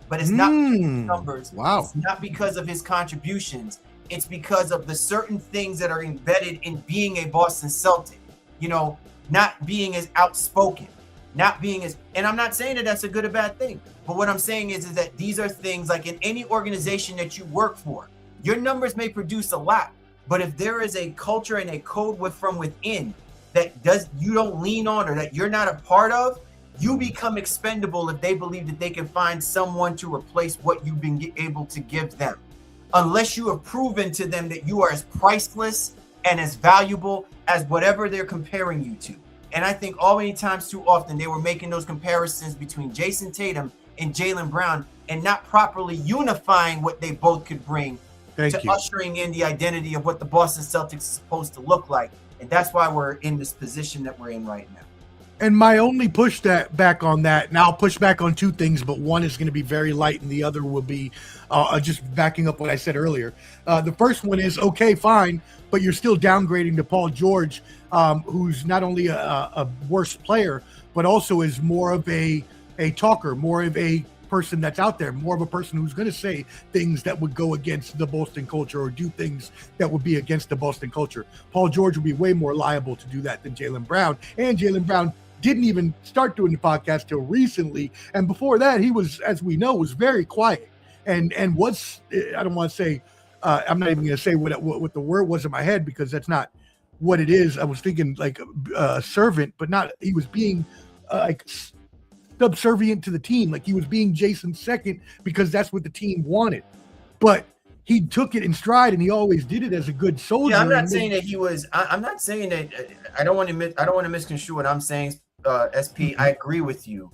But it's not because of his numbers. Wow. It's not because of his contributions. It's because of the certain things that are embedded in being a Boston Celtic. You know, not being as outspoken, not being as, and I'm not saying that that's a good or bad thing. But what I'm saying is that these are things like in any organization that you work for, your numbers may produce a lot, but if there is a culture and a code from within that you don't lean on or that you're not a part of, you become expendable if they believe that they can find someone to replace what you've been able to give them. Unless you have proven to them that you are as priceless and as valuable as whatever they're comparing you to. And I think many times too often they were making those comparisons between Jason Tatum and Jaylen Brown and not properly unifying what they both could bring ushering in the identity of what the Boston Celtics is supposed to look like. And that's why we're in this position that we're in right now. And my only back on that, and I'll push back on two things, but one is going to be very light and the other will be just backing up what I said earlier. The first one is, okay, fine, but you're still downgrading to Paul George, who's not only a worse player, but also is more of a talker, more of a person that's out there, more of a person who's going to say things that would go against the Boston culture or do things that would be against the Boston culture. Paul George would be way more liable to do that than Jaylen Brown. And Jaylen Brown didn't even start doing the podcast till recently. And before that, he was, as we know, was very quiet and was, I don't want to say, I'm not even going to say what the word was in my head because that's not what it is. I was thinking like a servant, but not, he was being like subservient to the team. Like he was being Jason's second because that's what the team wanted. But he took it in stride and he always did it as a good soldier. Yeah, I'm not saying that he was, I'm not saying that, I don't want to misconstrue what I'm saying, SP. I agree with you.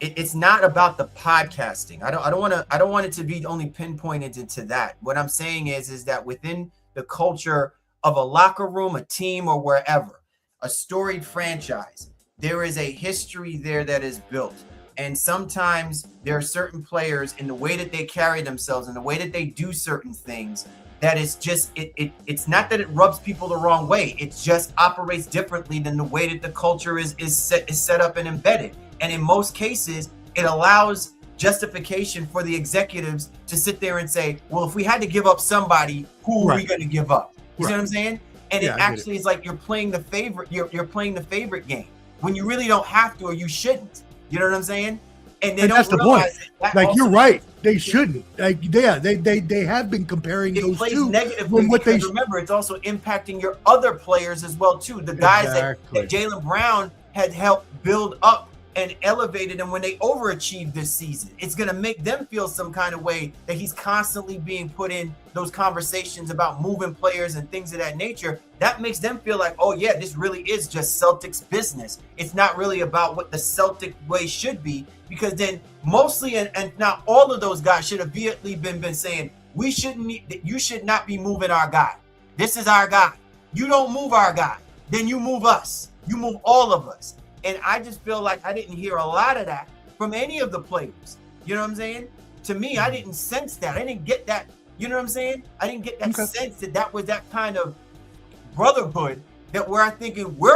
It's not about the podcasting. I don't want it to be only pinpointed into that. What I'm saying is that within the culture of a locker room, a team, or wherever, a storied franchise, there is a history there that is built. And sometimes there are certain players in the way that they carry themselves and the way that they do certain things that is just, it's not that it rubs people the wrong way. It just operates differently than the way that the culture is set up and embedded. And in most cases, it allows justification for the executives to sit there and say, well, if we had to give up somebody, who are we going to give up? You see what I'm saying? And it actually is like you're playing the favorite, you're playing the favorite game when you really don't have to or you shouldn't. You know what I'm saying? And that's the point. Like you're right. They shouldn't. Like they have been comparing those two. Negatively because remember, it's also impacting your other players as well too. The guys that Jaylen Brown had helped build up and elevated them when they overachieved this season. It's going to make them feel some kind of way that he's constantly being put in those conversations about moving players and things of that nature. That makes them feel like, oh yeah, this really is just Celtics business. It's not really about what the Celtic way should be, because then mostly and not all of those guys should have vehemently been saying, you should not be moving our guy. This is our guy. You don't move our guy, then you move us. You move all of us. And I just feel like I didn't hear a lot of that from any of the players. You know what I'm saying? To me, I didn't sense that. I didn't get that. You know what I'm saying? I didn't get that sense that was that kind of brotherhood that we're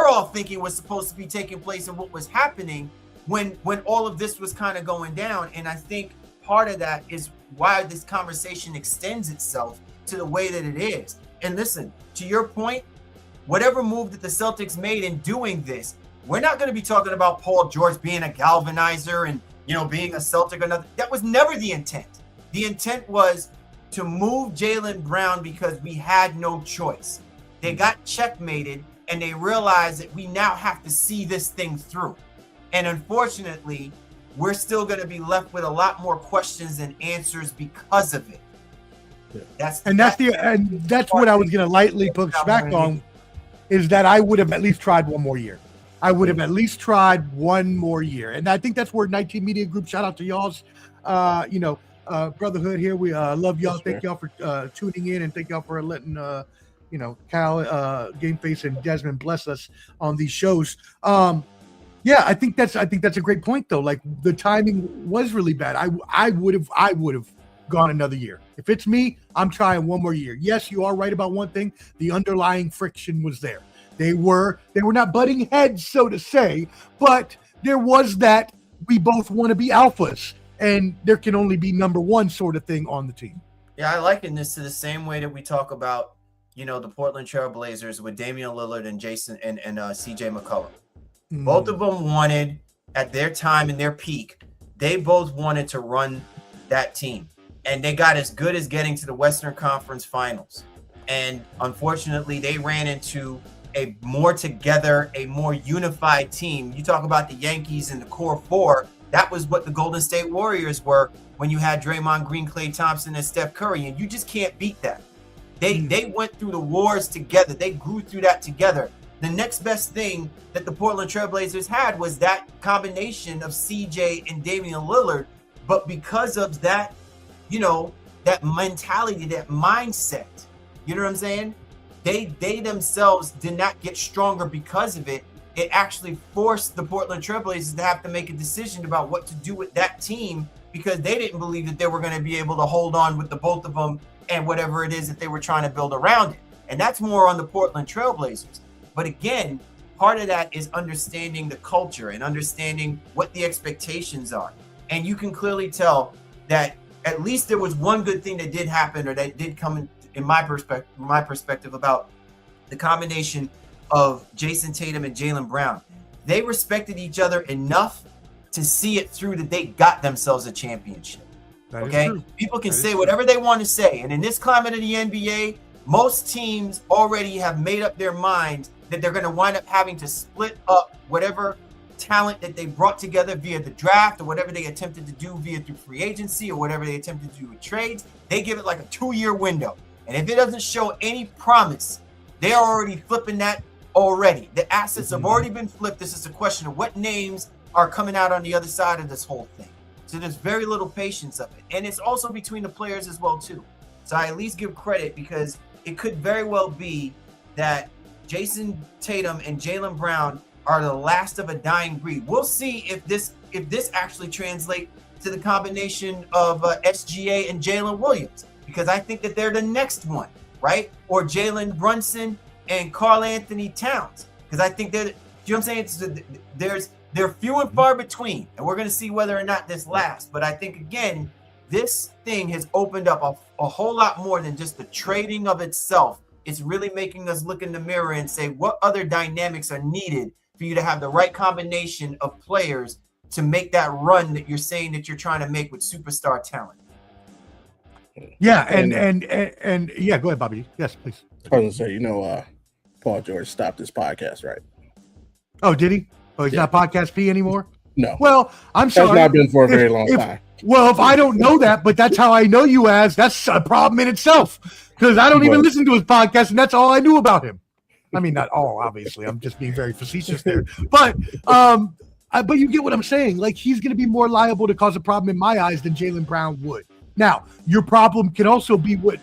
all thinking was supposed to be taking place and what was happening when all of this was kind of going down. And I think part of that is why this conversation extends itself to the way that it is. And listen, to your point, whatever move that the Celtics made in doing this, we're not going to be talking about Paul George being a galvanizer and, being a Celtic or nothing. That was never the intent. The intent was to move Jaylen Brown because we had no choice. They got checkmated and they realized that we now have to see this thing through. And unfortunately, we're still going to be left with a lot more questions than answers because of it. That's And that's what I was going to lightly push back on, is that I would have at least tried one more year. I would have at least tried one more year. And I think that's where 19 Media Group, shout out to y'all's, brotherhood here. We love y'all. Thank y'all for tuning in, and thank y'all for letting, Cal, Gameface, and Desmond bless us on these shows. Yeah, I think that's a great point, though. Like, the timing was really bad. I would have gone another year. If it's me, I'm trying one more year. Yes, you are right about one thing. The underlying friction was there. They were not butting heads, so to say, but there was that we both want to be alphas, and there can only be number one sort of thing on the team. Yeah, I liken this to the same way that we talk about, the Portland Trail Blazers with Damian Lillard and Jason and CJ McCollum. Both of them wanted, at their time and their peak, they both wanted to run that team. And they got as good as getting to the Western Conference Finals. And unfortunately, they ran into a more together, a more unified team. You talk about the Yankees and the core four. That was what the Golden State Warriors were when you had Draymond Green, Klay Thompson, and Steph Curry. And you just can't beat that. They went through the wars together. They grew through that together. The next best thing that the Portland Trailblazers had was that combination of CJ and Damian Lillard. But because of that, that mentality, that mindset, you know what I'm saying? They themselves did not get stronger because of it. It actually forced the Portland Trailblazers to have to make a decision about what to do with that team, because they didn't believe that they were going to be able to hold on with the both of them and whatever it is that they were trying to build around it. And that's more on the Portland Trailblazers. But again, part of that is understanding the culture and understanding what the expectations are. And you can clearly tell that at least there was one good thing that did happen, or that did come in my perspective about the combination of Jason Tatum and Jaylen Brown. They respected each other enough to see it through, that they got themselves a championship. Okay? People can say whatever they want to say. And in this climate of the NBA, most teams already have made up their minds that they're going to wind up having to split up whatever talent that they brought together via the draft, or whatever they attempted to do through free agency, or whatever they attempted to do with trades. They give it like a 2-year window. And if it doesn't show any promise, they're already flipping that already. The assets have already been flipped. This is a question of what names are coming out on the other side of this whole thing. So there's very little patience of it. And it's also between the players as well, too. So I at least give credit, because it could very well be that Jason Tatum and Jaylen Brown are the last of a dying breed. We'll see if this actually translates to the combination of SGA and Jalen Williams, because I think that they're the next one, right? Or Jalen Brunson and Karl Anthony Towns, because I think they're, you know what I'm saying? They're few and far between, and we're going to see whether or not this lasts. But I think, again, this thing has opened up a whole lot more than just the trading of itself. It's really making us look in the mirror and say, what other dynamics are needed for you to have the right combination of players to make that run that you're saying that you're trying to make with superstar talent. Yeah, and yeah, go ahead, Bobby. Yes, please. I was gonna say, Paul George stopped this podcast, right? Oh, did he? Oh, he's not Podcast P anymore? No. Well, I'm sorry. That's not been for a very long time. Well, if I don't know that, but that's how I know you as, that's a problem in itself, because I don't even listen to his podcast, and that's all I knew about him. I mean, not all, obviously. I'm just being very facetious there. But you get what I'm saying. Like, he's going to be more liable to cause a problem in my eyes than Jaylen Brown would. Now, your problem can also be what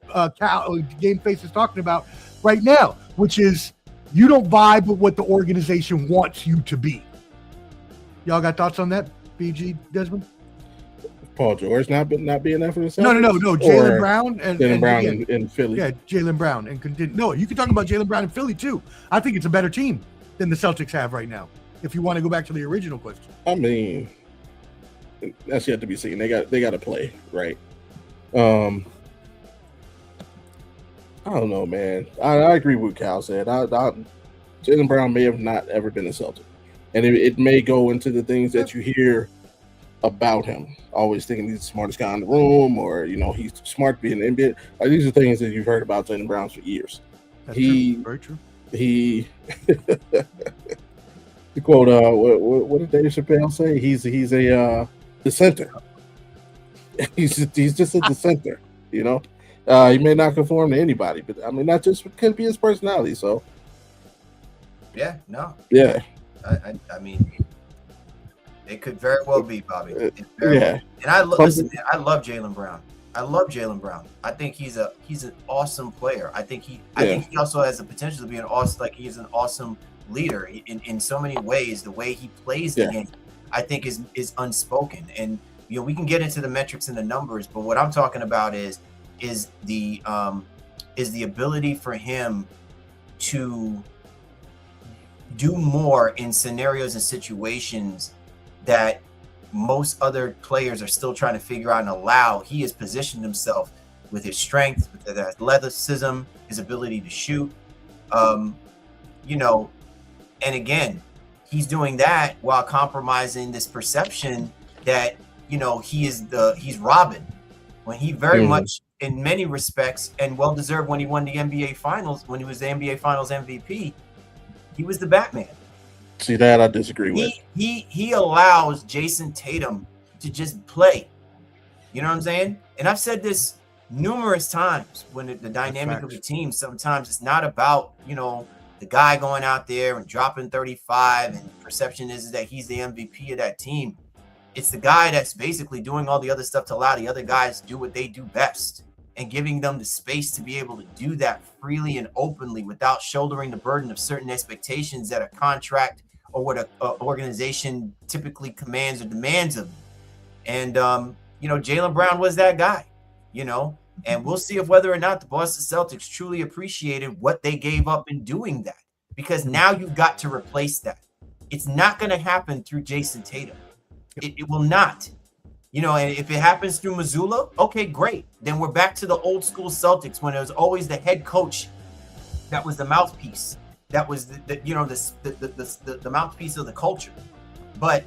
Gameface is talking about right now, which is you don't vibe with what the organization wants you to be. Y'all got thoughts on that, BG, Desmond? Paul George not being there for the Celtics? No. Jaylen Brown in Philly. Yeah, Jaylen Brown you can talk about Jaylen Brown in Philly too. I think it's a better team than the Celtics have right now. If you want to go back to the original question, I mean, that's yet to be seen. They got to play right. I don't know, man. I agree with what Cal said. Jaylen Brown may have not ever been a Celtic, and it may go into the things that you hear about him, always thinking he's the smartest guy in the room, or he's too smart to be in the NBA. Like, these are things that you've heard about Jaylen Brown for years. That's true. Very true. He to quote what did Dave Chappelle say? He's a dissenter. He's just a dissenter, He may not conform to anybody, but I mean, that just could be his personality. So, yeah, no, yeah, I mean, it could very well be, Bobby. Yeah. Well. And listen, man, I love Jaylen Brown. I love Jaylen Brown. I think he's an awesome player. I think he also has the potential to be he's an awesome leader in so many ways. The way he plays the game, I think is unspoken. And we can get into the metrics and the numbers, but what I'm talking about is the ability for him to do more in scenarios and situations that most other players are still trying to figure out and allow. He has positioned himself with his strength, with his athleticism, his ability to shoot. And again, he's doing that while compromising this perception that he's Robin, when he very much, in many respects, and well deserved, when he won the NBA Finals, when he was the NBA Finals MVP, he was the Batman. See, that I disagree with. He allows Jason Tatum to just play. You know what I'm saying? And I've said this numerous times, when the dynamic of the team, sometimes it's not about, the guy going out there and dropping 35 and perception is that he's the MVP of that team. It's the guy that's basically doing all the other stuff to allow the other guys to do what they do best, and giving them the space to be able to do that freely and openly without shouldering the burden of certain expectations that a contract or what an organization typically commands or demands of them. And, Jaylen Brown was that guy, and we'll see if whether or not the Boston Celtics truly appreciated what they gave up in doing that, because now you've got to replace that. It's not going to happen through Jason Tatum. It will not. And if it happens through Mazzulla, okay, great. Then we're back to the old school Celtics, when it was always the head coach that was the mouthpiece. That was the mouthpiece of the culture. But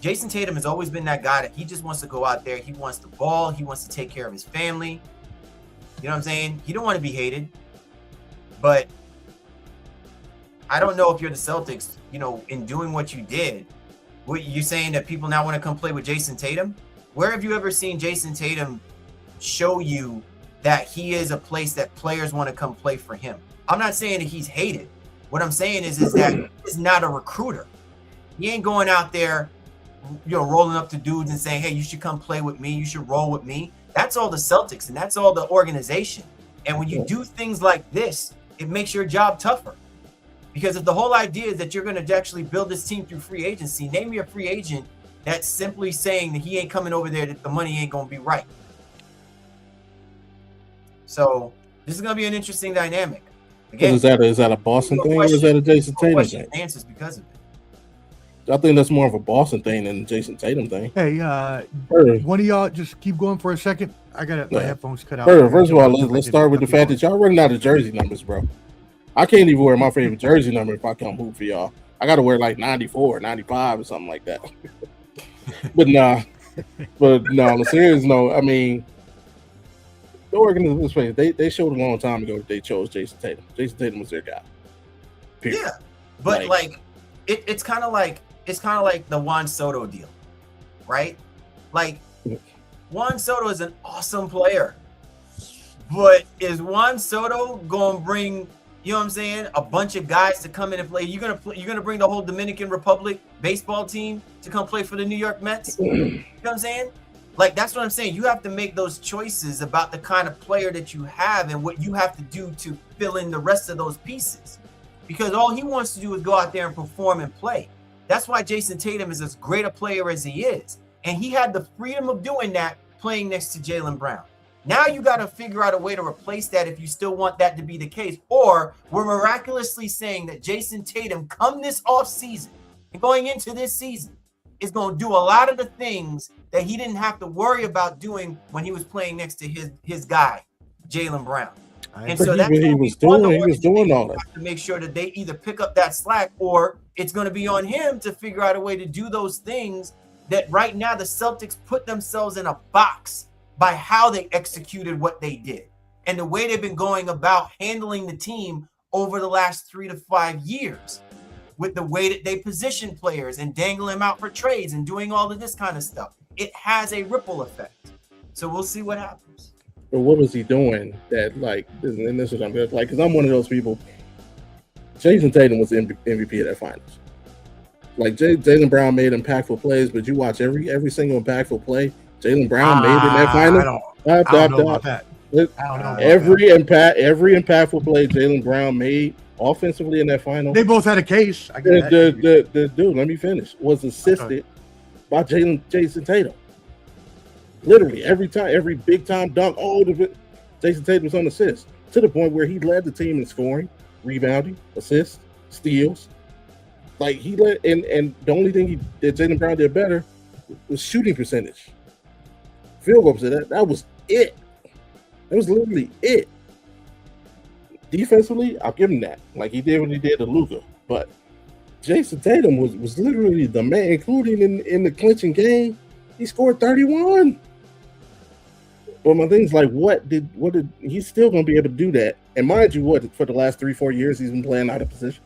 Jason Tatum has always been that guy that he just wants to go out there. He wants the ball. He wants to take care of his family. You know what I'm saying? He don't want to be hated. But I don't know if you're the Celtics, in doing what you did. What you're saying that people now want to come play with Jason Tatum? Where have you ever seen Jason Tatum show you that he is a place that players want to come play for him? I'm not saying that he's hated. What I'm saying is that he's not a recruiter. He ain't going out there, rolling up to dudes and saying, hey, you should come play with me. You should roll with me. That's all the Celtics, and that's all the organization. And when you do things like this, it makes your job tougher. Because if the whole idea is that you're going to actually build this team through free agency, name me a free agent that's simply saying that he ain't coming over there, that the money ain't going to be right. So this is going to be an interesting dynamic. Again, is that a Boston thing, or is that a Jason Tatum thing? Answers because of it. I think that's more of a Boston thing than a Jason Tatum thing. Hey, one of y'all just keep going for a second. I got my headphones cut out. First of all, let's start with the fact that y'all running out of jersey numbers, bro. I can't even wear my favorite jersey number if I come hoop for y'all. I got to wear like 94, 95 or something like that. But on a serious note, I mean, the organization, they showed a long time ago that they chose Jason Tatum. Jason Tatum was their guy. Period. Yeah, but it's kind of like the Juan Soto deal, right? Like, Juan Soto is an awesome player, but is Juan Soto going to bring, a bunch of guys to come in and play? You're gonna bring the whole Dominican Republic baseball team to come play for the New York Mets? You know what I'm saying? Like, that's what I'm saying. You have to make those choices about the kind of player that you have and what you have to do to fill in the rest of those pieces. Because all he wants to do is go out there and perform and play. That's why Jason Tatum is as great a player as he is. And he had the freedom of doing that playing next to Jaylen Brown. Now you got to figure out a way to replace that if you still want that to be the case. Or we're miraculously saying that Jason Tatum, come this offseason and going into this season, is going to do a lot of the things that he didn't have to worry about doing when he was playing next to his guy, Jaylen Brown. And so that's he was doing all that to make sure that they either pick up that slack, or it's going to be on him to figure out a way to do those things that right now the Celtics put themselves in a box by how they executed what they did and the way they've been going about handling the team over the last 3 to 5 years, with the way that they position players and dangle them out for trades and doing all of this kind of stuff. It has a ripple effect. So we'll see what happens. But what was he doing that, like, and this is what I'm like, because I'm one of those people. Jason Tatum was the MVP of that finals. Like, Jaylen Brown made impactful plays, but you watch every single impactful play Jaylen Brown made in that final. I don't know about that. Every impactful play Jaylen Brown made offensively in that final. They both had a case. The dude, let me finish, was assisted by Jason Tatum. Literally every time, every big time dunk, Jason Tatum was on assist, to the point where he led the team in scoring, rebounding, assists, steals. Like, he led, and the only thing that Jaylen Brown did better was shooting percentage. Field goal percentage. That was it. That was literally it. Defensively, I'll give him that. Like, he did what he did to Luka. But Jason Tatum was literally the man, including in the clinching game. He scored 31. But my thing's like, what did he's still gonna be able to do that? And mind you, for the last 3-4 years he's been playing out of position,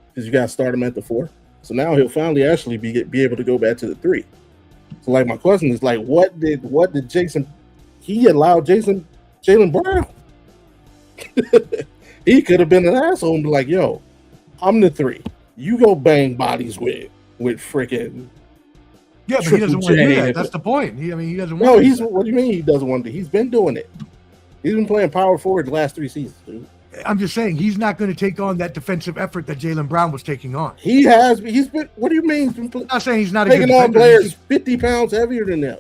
because you gotta start him at the 4. So now he'll finally actually be able to go back to the 3. So, like, my question is, like, what did Jason? He allowed Jaylen Brown. He could have been an asshole and be like, yo, I'm the 3. You go bang bodies with freaking. Yeah, but he doesn't want to do that. That's the point. He doesn't want to. No, what do you mean he doesn't want to? He's been doing it. He's been playing power forward the last 3 seasons, dude. I'm just saying he's not going to take on that defensive effort that Jaylen Brown was taking on. He has. He's been. What do you mean? I'm not saying he's not taking on players 50 pounds heavier than them.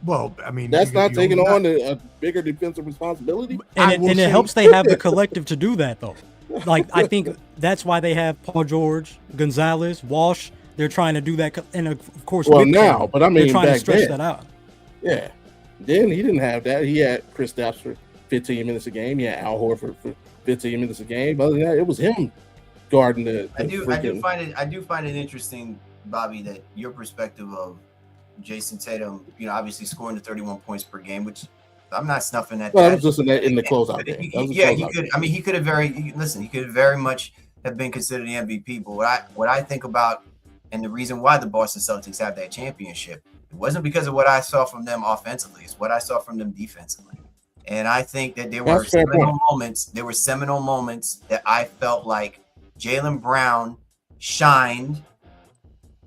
Well, I mean, that's not taking on a bigger defensive responsibility. And it helps they have the collective to do that, though. Like, I think that's why they have Paul George, Gonzalez, Walsh. They're trying to do that, and of course, well, now, but I mean, they're trying back to stretch then, that out. Yeah, then he didn't have that. He had Kristaps for 15 minutes a game. He had Al Horford for 15 minutes a game. Other than that, it was him guarding the. I do find it interesting, Bobby, that your perspective of Jason Tatum, obviously scoring the 31 points per game, which I'm not snuffing at. Well, that was just in the closeout game. He could. I mean, he could have he could very much have been considered the MVP. But what I think about, and the reason why the Boston Celtics have that championship, it wasn't because of what I saw from them offensively. It's what I saw from them defensively. And I think that there were seminal moments that I felt like Jaylen Brown shined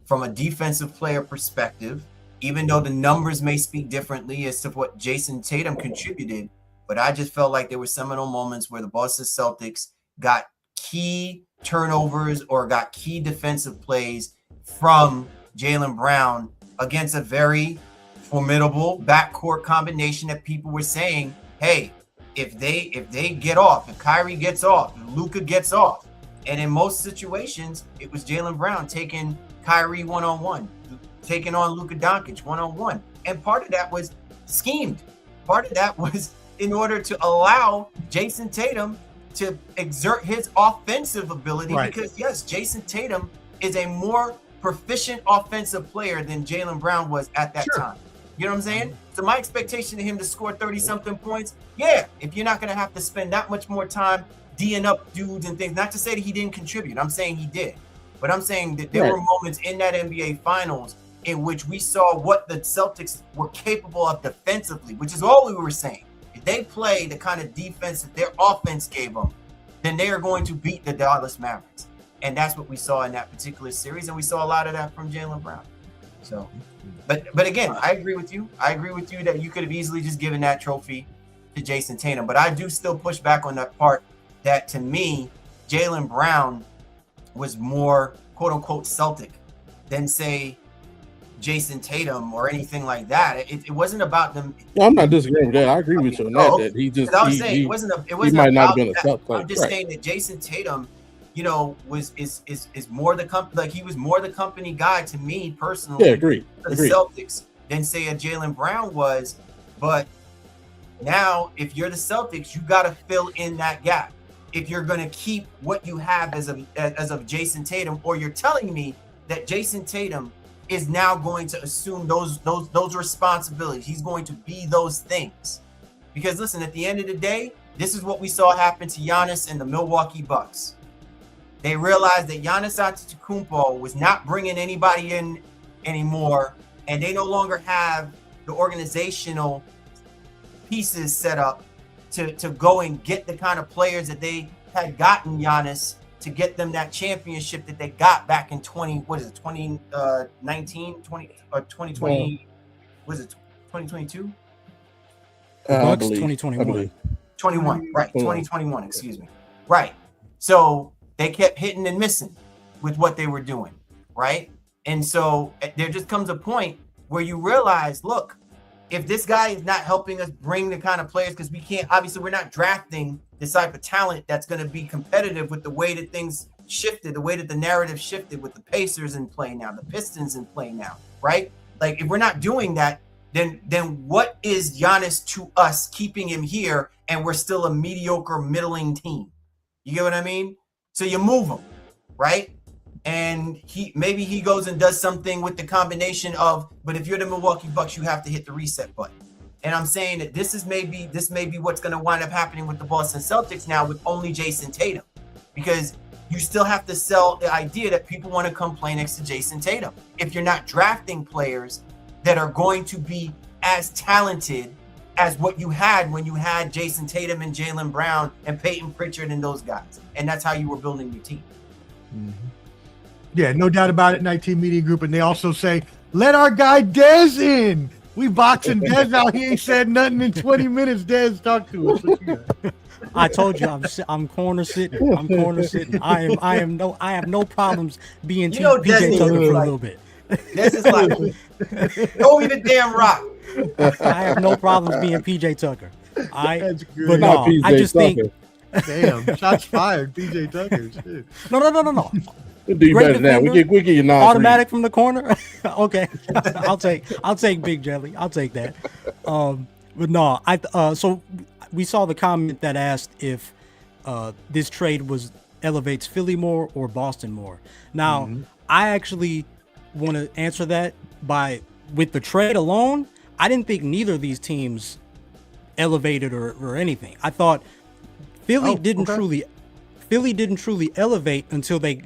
from a defensive player perspective, even though the numbers may speak differently as to what Jason Tatum contributed. But I just felt like there were seminal moments where the Boston Celtics got key turnovers or got key defensive plays from Jaylen Brown against a very formidable backcourt combination that people were saying, hey, if they get off, if Kyrie gets off, if Luka gets off, and in most situations, it was Jaylen Brown taking Kyrie one-on-one, taking on Luka Doncic one-on-one. And part of that was schemed. Part of that was in order to allow Jason Tatum to exert his offensive ability, right? Because yes, Jason Tatum is a more proficient offensive player than Jaylen Brown was at that time. You know what I'm saying? So my expectation of him to score 30-something points, yeah, if you're not going to have to spend that much more time D'ing up dudes and things, not to say that he didn't contribute. I'm saying he did. But I'm saying that there were moments in that NBA Finals in which we saw what the Celtics were capable of defensively, which is all we were saying. If they play the kind of defense that their offense gave them, then they are going to beat the Dallas Mavericks. And that's what we saw in that particular series. And we saw a lot of that from Jaylen Brown. So, but again, I agree with you. I agree with you that you could have easily just given that trophy to Jason Tatum. But I do still push back on that part that, to me, Jaylen Brown was more, quote unquote, Celtic than, say, Jason Tatum or anything like that. It wasn't about them. No, I'm not disagreeing with that. I agree with you on that. That he just, I was saying, it wasn't he might not have been a Celtic. I'm just saying that Jason Tatum, is more the company. Like, he was more the company guy to me personally. Yeah, agree. For the Celtics than, say, a Jaylen Brown was. But now, if you're the Celtics, you got to fill in that gap. If you're going to keep what you have as of Jason Tatum, or you're telling me that Jason Tatum is now going to assume those responsibilities. He's going to be those things. Because listen, at the end of the day, this is what we saw happen to Giannis and the Milwaukee Bucks. They realized that Giannis Antetokounmpo was not bringing anybody in anymore, and they no longer have the organizational pieces set up to go and get the kind of players that they had gotten Giannis to get them that championship that they got back in 2019, 2020, was it 2022? Bucks believe. 2021. 21, right? 2021, excuse me. Right. So they kept hitting and missing with what they were doing, right? And so there just comes a point where you realize, look, if this guy is not helping us bring the kind of players, because we can't, obviously, we're not drafting the type of talent that's going to be competitive with the way that things shifted, the way that the narrative shifted with the Pacers in play now, the Pistons in play now, right? Like, if we're not doing that, then what is Giannis to us keeping him here and we're still a mediocre, middling team? You get what I mean? So you move him, right? And maybe he goes and does something with the combination of, but if you're the Milwaukee Bucks, you have to hit the reset button. And I'm saying that this may be what's going to wind up happening with the Boston Celtics now with only Jason Tatum, because you still have to sell the idea that people want to come play next to Jason Tatum. If you're not drafting players that are going to be as talented as what you had when you had Jason Tatum and Jaylen Brown and Peyton Pritchard and those guys. And that's how you were building your team. Mm-hmm. Yeah, no doubt about it, 19 Media Group. And they also say, let our guy Dez in. We boxing Dez out. He ain't said nothing in 20 minutes. Dez, talk to us. What you got? I told you I'm corner sitting. I'm corner sitting. I have no problems being PJ Tucker for a little bit. This is like, throw me the damn rock. I have no problems being PJ Tucker. That's good. But no, I just think. Damn, shots fired, PJ Tucker. Shit. No. We'll do better than that. We get your automatic from the corner. Okay, I'll take Big Jelly. I'll take that. But no, so we saw the comment that asked if this trade elevates Philly more or Boston more. Now, I actually want to answer that with the trade alone. I didn't think neither of these teams elevated or anything. I thought Philly didn't truly elevate until they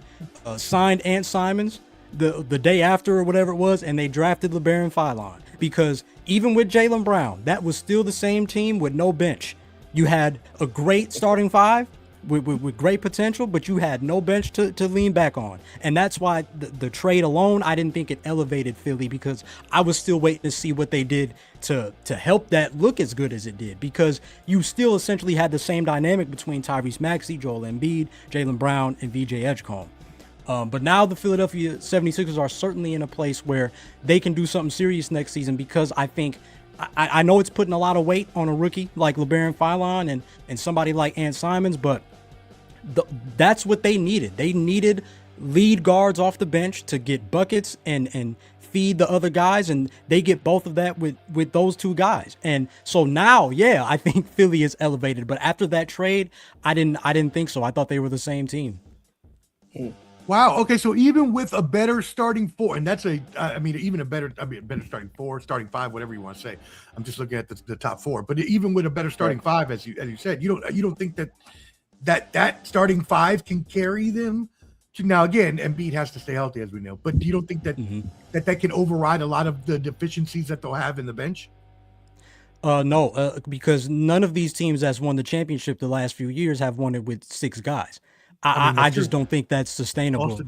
signed Ant Simons the day after or whatever it was, and they drafted LeBaron Philon. Because even with Jaylen Brown, that was still the same team with no bench. You had a great starting five with great potential, but you had no bench to lean back on. And that's why the trade alone, I didn't think it elevated Philly, because I was still waiting to see what they did to help that look as good as it did, because you still essentially had the same dynamic between Tyrese Maxey, Joel Embiid, Jaylen Brown, and VJ Edgecombe. But now the Philadelphia 76ers are certainly in a place where they can do something serious next season, because I think I know it's putting a lot of weight on a rookie like LeBaron Philon and somebody like Ant Simons, but that's what they needed. They needed lead guards off the bench to get buckets and feed the other guys, and they get both of that with those two guys. And so now, yeah, I think Philly is elevated. But after that trade, I didn't think so. I thought they were the same team. Wow. Okay. So even with a better starting four, and that's even a better starting four, starting five, whatever you want to say. I'm just looking at the top four. But even with a better starting five, as you said, you don't think that starting five can carry them to, now again, Embiid has to stay healthy, as we know. But do you don't think that that can override a lot of the deficiencies that they'll have in the bench? No, because none of these teams that's won the championship the last few years have won it with six guys. I just don't think that's sustainable.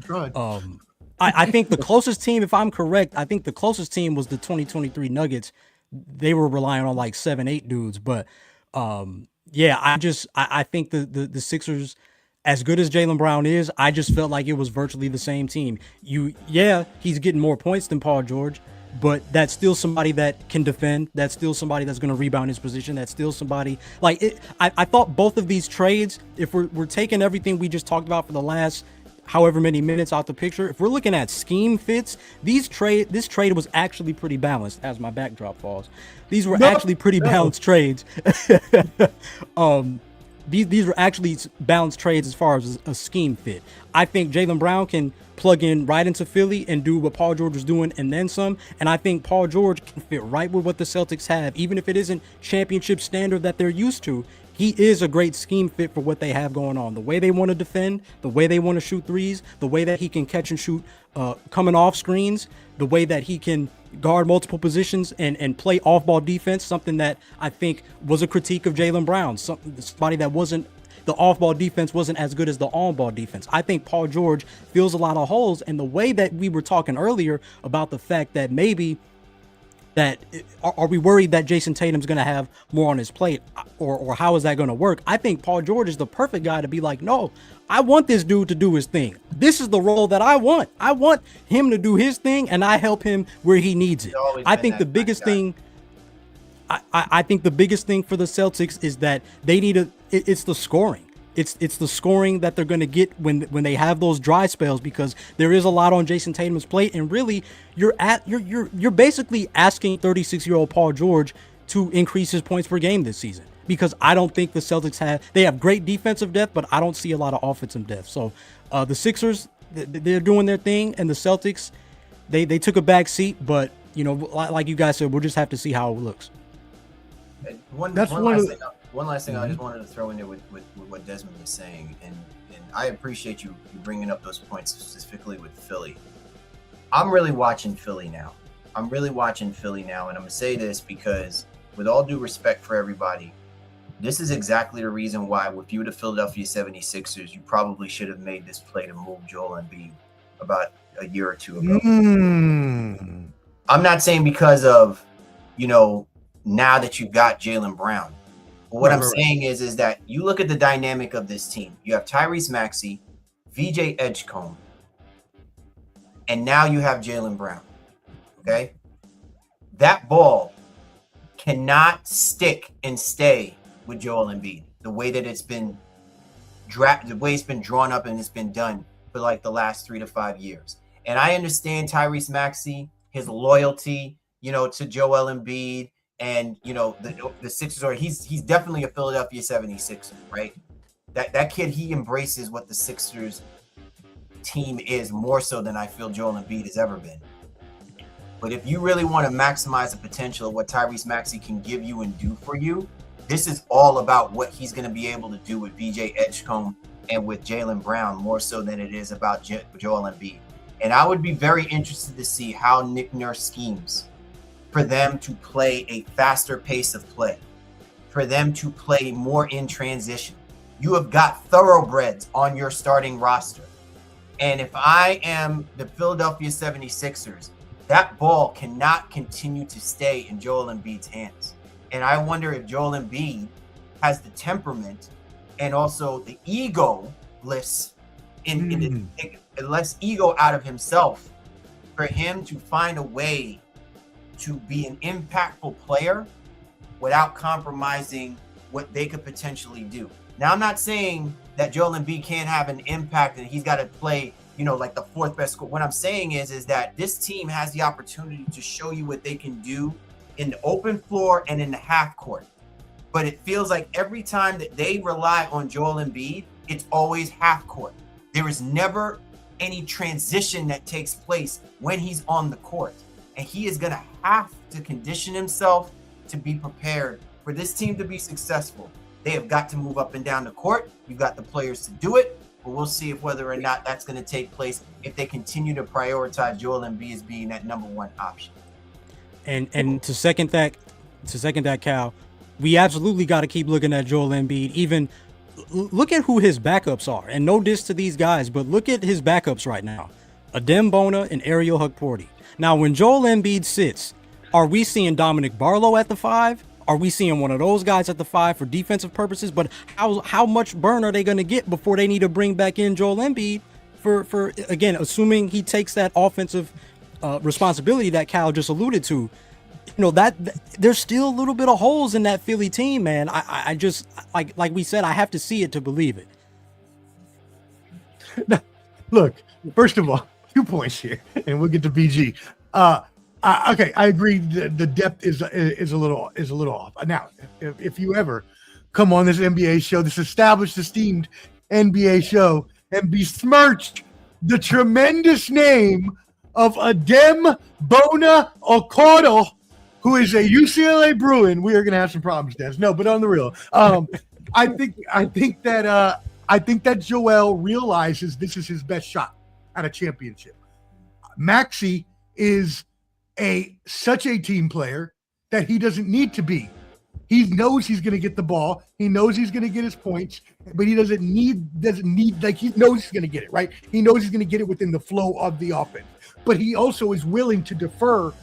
I think the closest team, if I'm correct, I think the closest team was the 2023 Nuggets. They were relying on like 7-8 dudes, but yeah, I think the Sixers, as good as Jaylen Brown is, I just felt like it was virtually the same team. He's getting more points than Paul George, but that's still somebody that can defend. That's still somebody that's going to rebound his position. That's still somebody like it. I thought both of these trades, if we're taking everything we just talked about for the last however many minutes out the picture, if we're looking at scheme fits, this trade was actually pretty balanced. As my backdrop falls, these were actually pretty balanced trades. These were actually balanced trades as far as a scheme fit. I think Jaylen Brown can plug in right into Philly and do what Paul George was doing and then some. And I think Paul George can fit right with what the Celtics have, even if it isn't championship standard that they're used to. He is a great scheme fit for what they have going on. The way they want to defend, the way they want to shoot threes, the way that he can catch and shoot coming off screens, the way that he can guard multiple positions and play off-ball defense, something that I think was a critique of Jaylen Brown, somebody that wasn't, the off-ball defense wasn't as good as the on-ball defense. I think Paul George fills a lot of holes, and the way that we were talking earlier about the fact that maybe that are we worried that Jason Tatum's going to have more on his plate, or how is that going to work? I think Paul George is the perfect guy to be like, no, I want this dude to do his thing. This is the role that I want. I want him to do his thing, and I help him where he needs it. I think the biggest thing, I think the biggest thing for the Celtics is that they need it's the scoring. It's the scoring that they're going to get when they have those dry spells, because there is a lot on Jason Tatum's plate, and really you're basically asking 36-year-old Paul George to increase his points per game this season, because I don't think the Celtics have great defensive depth, but I don't see a lot of offensive depth. So the Sixers, they're doing their thing, and the Celtics, they took a back seat, but like you guys said, we'll just have to see how it looks. One last thing I just wanted to throw in there with what Desmond was saying, and I appreciate you bringing up those points specifically with Philly. I'm really watching Philly now. and I'm going to say this because, with all due respect for everybody, this is exactly the reason why, if you were the Philadelphia 76ers, you probably should have made this play to move Joel Embiid about a year or two ago. I'm not saying because of, now that you've got Jaylen Brown. But what I'm saying is that you look at the dynamic of this team. You have Tyrese Maxey, VJ Edgecombe, and now you have Jaylen Brown. Okay? That ball cannot stick and stay with Joel Embiid the way that it's been drawn up and it's been done for like the last 3 to 5 years. And I understand Tyrese Maxey, his loyalty, to Joel Embiid. And the Sixers he's definitely a Philadelphia 76er, right? That kid, he embraces what the Sixers team is more so than I feel Joel Embiid has ever been. But if you really want to maximize the potential of what Tyrese Maxey can give you and do for you, this is all about what he's going to be able to do with VJ Edgecombe and with Jaylen Brown more so than it is about Joel Embiid. And I would be very interested to see how Nick Nurse schemes for them to play a faster pace of play, for them to play more in transition. You have got thoroughbreds on your starting roster. And if I am the Philadelphia 76ers, that ball cannot continue to stay in Joel Embiid's hands. And I wonder if Joel Embiid has the temperament and also the ego-less, less ego out of himself for him to find a way to be an impactful player without compromising what they could potentially do. Now, I'm not saying that Joel Embiid can't have an impact and he's got to play, like the fourth best scorer. What I'm saying is that this team has the opportunity to show you what they can do in the open floor and in the half court. But it feels like every time that they rely on Joel Embiid, it's always half court. There is never any transition that takes place when he's on the court. And he is going to have to condition himself to be prepared for this team to be successful. They have got to move up and down the court. You've got the players to do it, but we'll see whether or not that's going to take place if they continue to prioritize Joel Embiid as being that number one option. And to second that, Cal, we absolutely got to keep looking at Joel Embiid. Even look at who his backups are. And no diss to these guys, but look at his backups right now: Adem Bona and Ariel Hukporti. Now, when Joel Embiid sits, are we seeing Dominic Barlow at the 5? Are we seeing one of those guys at the 5 for defensive purposes? But how much burn are they going to get before they need to bring back in Joel Embiid for again, assuming he takes that offensive responsibility that Cal just alluded to? That there's still a little bit of holes in that Philly team, man. I just, like we said, I have to see it to believe it. Now, look, first of all, 2 points here, and we'll get to BG. Okay, I agree. The depth is a little off. Now, if you ever come on this NBA show, this established, esteemed NBA show, and besmirch the tremendous name of Adem Bona Okoro, who is a UCLA Bruin, we are going to have some problems, Des. No, but on the real, I think that Joel realizes this is his best shot at a championship. Maxey is such a team player that he doesn't need to be. He knows he's going to get the ball. He knows he's going to get his points, but he doesn't need like he knows he's going to get it, right? He knows he's going to get it within the flow of the offense. But he also is willing to defer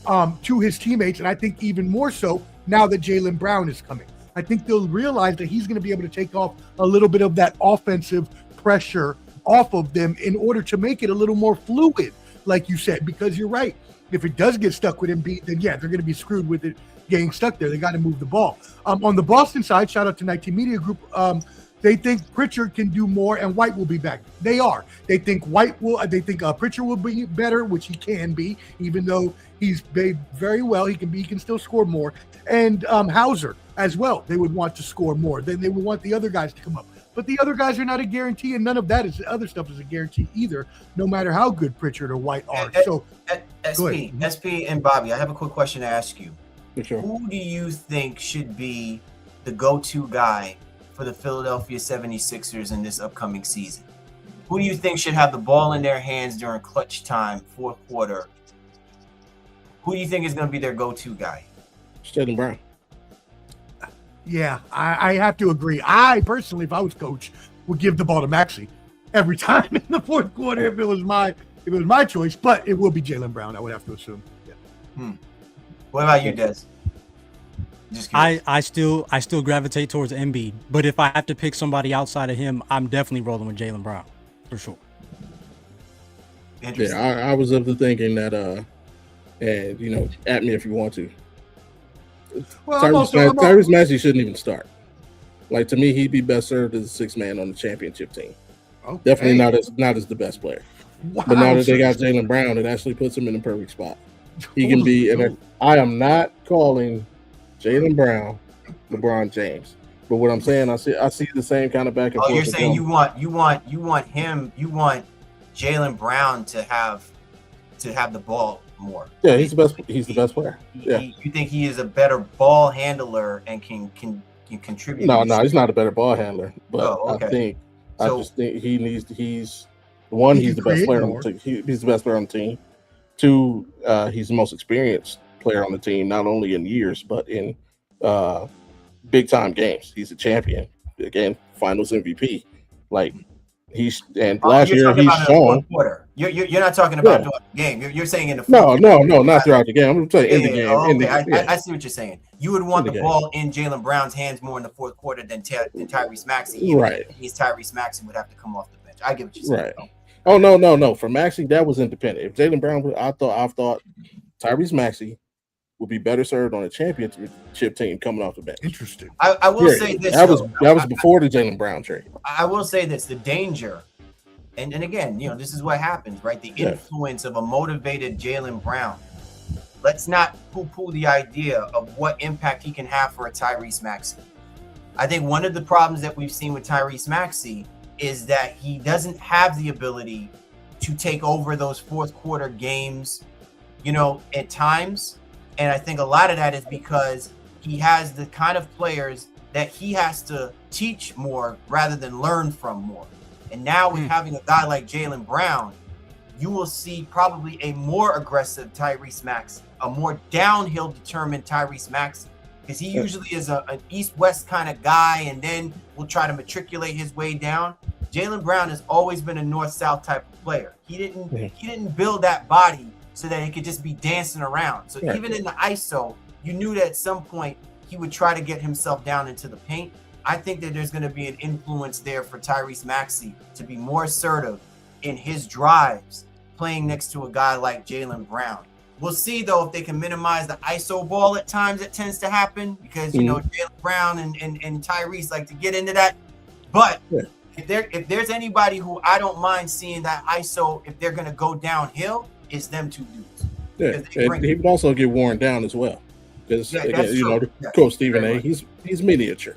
to his teammates, and I think even more so now that Jaylen Brown is coming. I think they'll realize that he's going to be able to take off a little bit of that offensive pressure off of them in order to make it a little more fluid, like you said, because you're right. If it does get stuck with Embiid, then yeah, they're going to be screwed with it getting stuck there. They got to move the ball. On the Boston side, shout out to 19 Media Group, they think Pritchard can do more and White will be back. They are. They think Pritchard will be better, which he can be, even though he's played very well. He can still score more. And Hauser as well. They would want to score more. Then they would want the other guys to come up. But the other guys are not a guarantee, and none of that is other stuff is a guarantee either, no matter how good Pritchard or White are. SP and Bobby, I have a quick question to ask you. Sure. Who do you think should be the go-to guy for the Philadelphia 76ers in this upcoming season? Who do you think should have the ball in their hands during clutch time, fourth quarter? Who do you think is going to be their go-to guy? Jaylen Brown. Yeah, I have to agree. I personally, if I was coach, would give the ball to Maxey every time in the fourth quarter if it was my choice. But it will be Jaylen Brown, I would have to assume. Yeah. What about you, Des? Just curious. I still gravitate towards Embiid, but if I have to pick somebody outside of him, I'm definitely rolling with Jaylen Brown for sure. Yeah, I was of the thinking that and at me if you want to. Well, Tyrese Maxey shouldn't even start. Like, to me, he'd be best served as a sixth man on the championship team. Okay. Definitely not as the best player. Wow. But now that they got Jaylen Brown, it actually puts him in the perfect spot. He can be. And I am not calling Jaylen Brown LeBron James, but what I'm saying, I see the same kind of back and forth. Oh, you're saying you want Jaylen Brown to have the ball more. Yeah, he's the best player. Yeah. You think he is a better ball handler and can contribute? No, he's not a better ball handler, but okay. I just think he's the best player on the team. He's the best player on the team. Two, he's the most experienced player on the team, not only in years, but in big time games. He's a champion. Again, finals MVP. Like, last year he's shown. You're not talking about during the game. You're saying in the fourth no, not throughout the game. I'm saying in the game. I see what you're saying. You would want the ball in Jaylen Brown's hands more in the fourth quarter than Tyrese Maxey. Right. He's Tyrese Maxey would have to come off the bench. I get what you're saying. Right. Oh no. For Maxey, that was independent. If Jaylen Brown, I thought Tyrese Maxey would be better served on a championship team coming off the bench. Interesting. I will say this. That was before the Jaylen Brown trade. I will say this: the danger, and again, this is what happens, right? The influence of a motivated Jaylen Brown. Let's not poo-poo the idea of what impact he can have for a Tyrese Maxey. I think one of the problems that we've seen with Tyrese Maxey is that he doesn't have the ability to take over those fourth quarter games, at times. And I think a lot of that is because he has the kind of players that he has to teach more rather than learn from more. And now with having a guy like Jaylen Brown, you will see probably a more aggressive Tyrese Maxey, a more downhill determined Tyrese Maxey, because he usually is an east-west kind of guy and then will try to matriculate his way down. Jaylen Brown has always been a north-south type of player. He didn't build that body so that he could just be dancing around. So even in the ISO, you knew that at some point he would try to get himself down into the paint. I think that there's going to be an influence there for Tyrese Maxey to be more assertive in his drives, playing next to a guy like Jaylen Brown. We'll see, though, if they can minimize the ISO ball at times. It tends to happen because, Jaylen Brown and Tyrese like to get into that. But if there's anybody who I don't mind seeing that ISO, if they're going to go downhill, it's them two dudes. Yeah, he would also get worn down as well. Because, Coach Stephen A., he's miniature.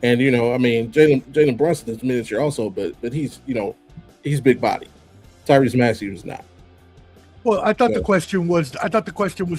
Yeah. And, Jalen Brunson is miniature also, but he's, he's big body. Tyrese Maxey was not. Well, I thought the question was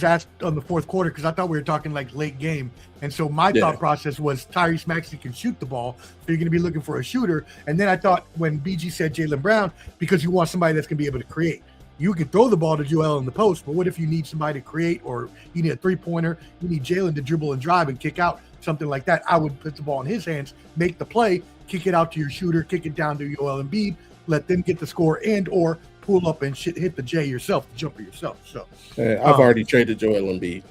asked on the fourth quarter because I thought we were talking like late game, and so my thought process was Tyrese Maxey can shoot the ball, so you're going to be looking for a shooter. And then I thought when BG said Jaylen Brown, because you want somebody that's going to be able to create. you can throw the ball to Joel in the post, but what if you need somebody to create, or you need a three-pointer, you need Jalen to dribble and drive and kick out, something like that? I would put the ball in his hands, make the play, kick it out to your shooter, kick it down to Joel Embiid, let them get the score, and or pull up and hit the J yourself, the jumper yourself. So I've already traded Joel Embiid.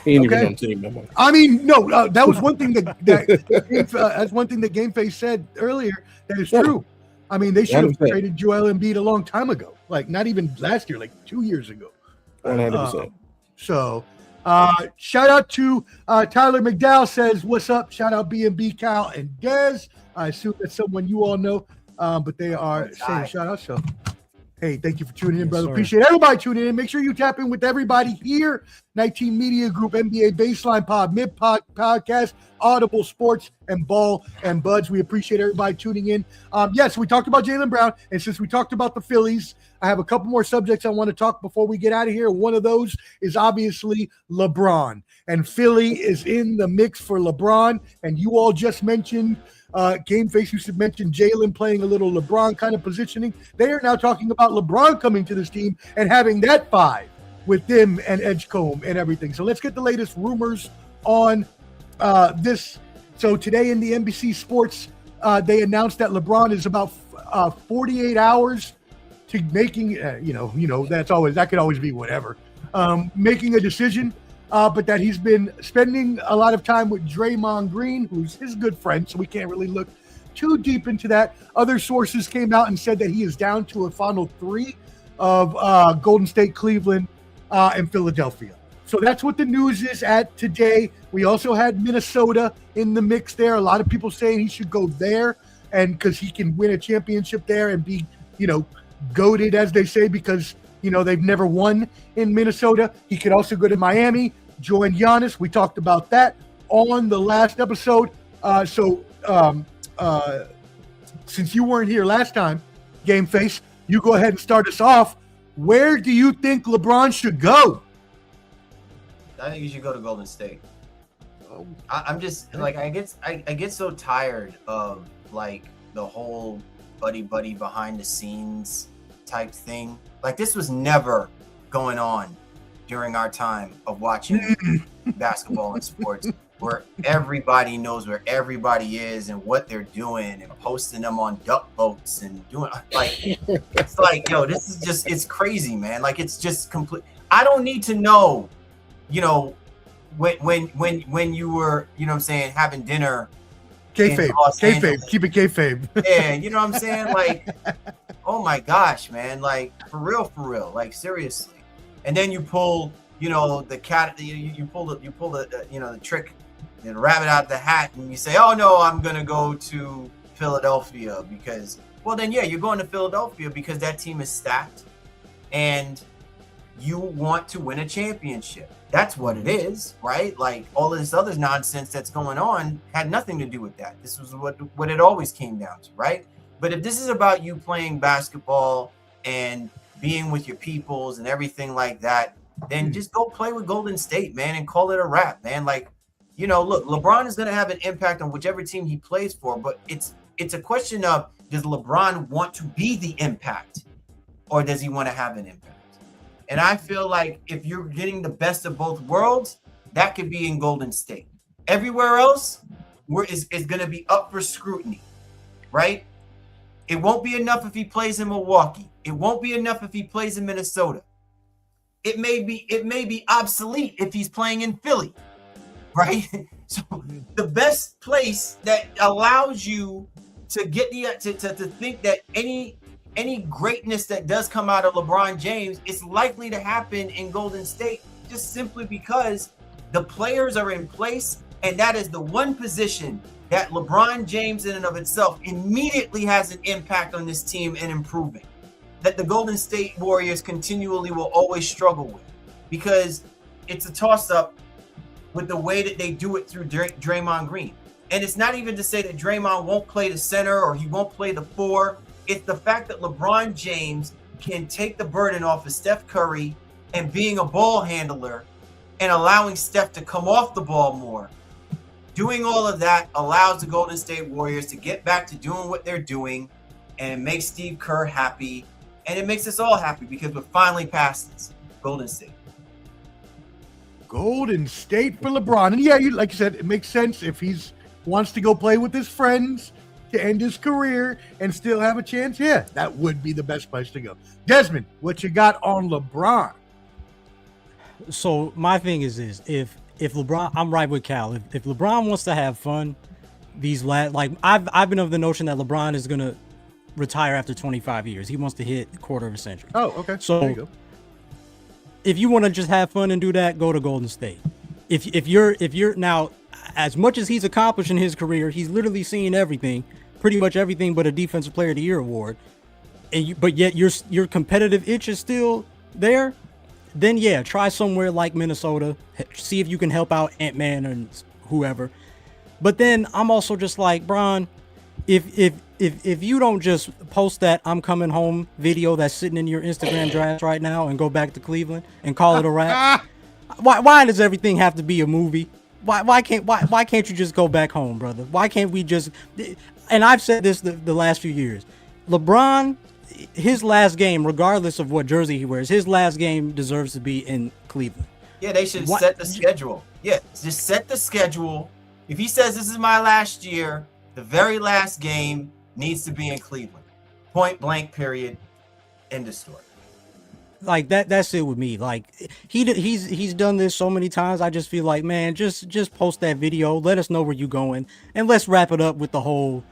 He ain't even on the team no more. I mean, no, that was one thing that's one thing that Gameface said earlier that is true. I mean, they should have 100%. traded Joel Embiid a long time ago, like not even last year, like 2 years ago. 100%. So, shout out to Tyler McDowell says, "What's up?" Shout out B&B, Cal, and Dez. I assume that's someone you all know, but they are saying shout out. So, hey, thank you for tuning in, brother. sir. Appreciate everybody tuning in. Make sure you tap in with everybody here. 19 Media Group, NBA Baseline Pod, Mid Podcast, Audible Sports, and Ball and Buds. We appreciate everybody tuning in. Yes, we talked about Jaylen Brown, and since we talked about the Phillies, I have a couple more subjects I want to talk before we get out of here. One of those is obviously LeBron, and Philly is in the mix for LeBron. And you all just mentioned Gameface used to mention Jalen playing a little LeBron kind of positioning. They are now talking about LeBron coming to this team and having that five with them and Edgecombe and everything. So let's get the latest rumors on this. So today in the NBC Sports, they announced that LeBron is about 48 hours to making, that could always be whatever, making a decision. But that he's been spending a lot of time with Draymond Green, who's his good friend, so we can't really look too deep into that. Other sources came out and said that he is down to a final three of Golden State, Cleveland, and Philadelphia. So that's what the news is at today. We also had Minnesota in the mix there. A lot of people saying he should go there, and because he can win a championship there and be, goated, as they say, because they've never won in Minnesota. He could also go to Miami, join Giannis. We talked about that on the last episode. Since you weren't here last time, Gameface, you go ahead and start us off. Where do you think LeBron should go? I think you should go to Golden State. I'm just like I get so tired of like the whole buddy behind the scenes type thing. Like this was never going on during our time of watching basketball and sports, where everybody knows where everybody is and what they're doing and posting them on duck boats and doing like it's like, this is just, it's crazy, man. Like it's just complete. I don't need to know, when you were, what I'm saying, having dinner. Kayfabe, keep it kayfabe. Yeah, you know what I'm saying? Like, oh my gosh, man! Like for real, like seriously. And then you pull, the cat, you pull the trick, the rabbit out the hat, and you say, oh no, I'm gonna go to Philadelphia because, well then yeah, you're going to Philadelphia because that team is stacked, and you want to win a championship. That's what it is, right? Like all of this other nonsense that's going on had nothing to do with that. This was what it always came down to, right? But if this is about you playing basketball and being with your peoples and everything like that, then just go play with Golden State, man, and call it a wrap, man. Like, look, LeBron is going to have an impact on whichever team he plays for, but it's a question of, does LeBron want to be the impact or does he want to have an impact? And I feel like if you're getting the best of both worlds, that could be in Golden State. Everywhere else is going to be up for scrutiny, right? It won't be enough if he plays in Milwaukee. It won't be enough if he plays in Minnesota. It may be obsolete if he's playing in Philly, right? So the best place that allows you to get to think that any greatness that does come out of LeBron James is likely to happen in Golden State, just simply because the players are in place, and that is the one position that LeBron James in and of itself immediately has an impact on this team and improving, that the Golden State Warriors continually will always struggle with, because it's a toss-up with the way that they do it through Draymond Green. And it's not even to say that Draymond won't play the center or he won't play the four. It's the fact that LeBron James can take the burden off of Steph Curry and being a ball handler and allowing Steph to come off the ball more. Doing all of that allows the Golden State Warriors to get back to doing what they're doing and make Steve Kerr happy And it makes us all happy because we're finally past this. Golden State. Golden State for LeBron. And yeah, like you said, it makes sense if he's wants to go play with his friends to end his career and still have a chance. Yeah, that would be the best place to go. Desmond, what you got on LeBron? So my thing is this: if LeBron, I'm right with Cal. If LeBron wants to have fun, I've been of the notion that LeBron is gonna retire after 25 years. He wants to hit a quarter of a century. Oh, okay. So there you go. If you want to just have fun and do that, go to Golden State. If you're now, as much as he's accomplished in his career, he's literally seen everything, pretty much everything but a Defensive Player of the Year award. But yet your competitive itch is still there. Then yeah, try somewhere like Minnesota. See if you can help out Ant-Man and whoever. But then I'm also just like, Bron, if you don't just post that I'm coming home video that's sitting in your Instagram drafts right now and go back to Cleveland and call it a wrap, why does everything have to be a movie? Why can't you just go back home, brother? Why can't we just? And I've said this the last few years. LeBron, his last game, regardless of what jersey he wears, his last game deserves to be in Cleveland. Yeah, they should set the schedule. Yeah, just set the schedule. If he says this is my last year, the very last game needs to be in Cleveland. Point blank, period. End of story. Like that's it with me. Like he's done this so many times. I just feel like, man, just post that video. Let us know where you're going, and let's wrap it up with the whole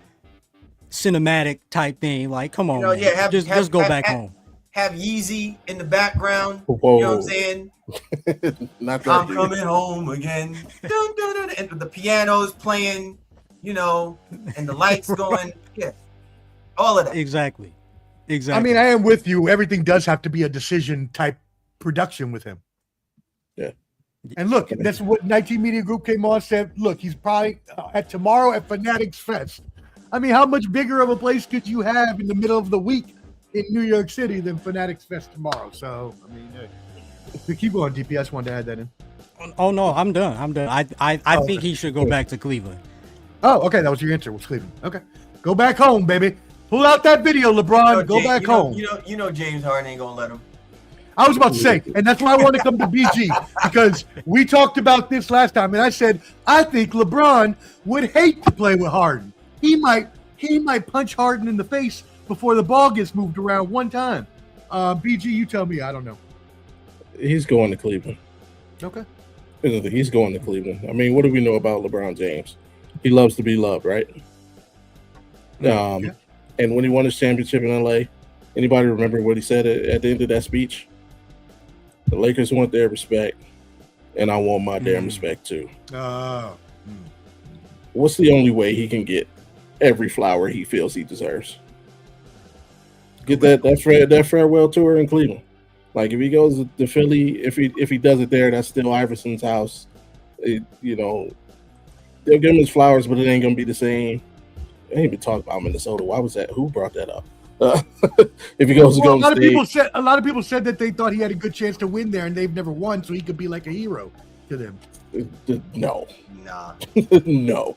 cinematic type thing. Like, come on, man. Yeah, just go back home. Have Yeezy in the background. Whoa. You know what I'm saying? Not I'm coming home again. Dun, dun, dun, and the piano's playing, and the lights going. Yeah, all of that. Exactly. I mean, I am with you. Everything does have to be a decision type production with him. Yeah. And look, that's what 19 Media Group came on and said. Look, he's probably tomorrow at Fanatics Fest. I mean, how much bigger of a place could you have in the middle of the week in New York City than Fanatics Fest tomorrow? So, I mean, we keep going. DPS wanted to add that in. Oh no, I'm done. I think he should go back to Cleveland. Oh, okay. That was your answer. Was Cleveland? Okay, go back home, baby. Pull out that video, LeBron. Go back home. James Harden ain't gonna let him. I was about to say, and that's why I want to come to BG, because we talked about this last time, and I said I think LeBron would hate to play with Harden. He might punch Harden in the face before the ball gets moved around one time. BG, you tell me. I don't know. He's going to Cleveland. Okay. He's going to Cleveland. I mean, what do we know about LeBron James? He loves to be loved, right? Yeah. And when he won his championship in LA, anybody remember what he said at the end of that speech? The Lakers want their respect, and I want my damn respect too. What's the only way he can get every flower he feels he deserves? Get that farewell tour in Cleveland. Like if he goes to Philly, if he does it there, that's still Iverson's house. They'll give him his flowers, but it ain't gonna be the same. I ain't even talking about Minnesota. Why was that? Who brought that up? If he goes to Golden State, a lot of people said that they thought he had a good chance to win there, and they've never won, so he could be like a hero to them. No, nah, no.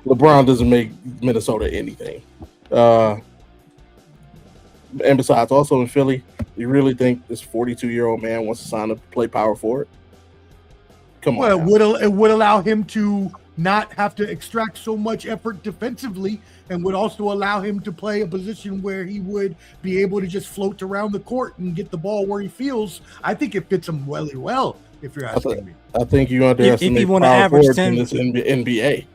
LeBron doesn't make Minnesota anything. And besides, also in Philly, you really think this 42-year-old man wants to sign up to play power forward? Come on. Well, it would allow him to not have to extract so much effort defensively, and would also allow him to play a position where he would be able to just float around the court and get the ball where he feels. I think it fits him really well, if you're asking me. I think you underestimate power forwards in this NBA.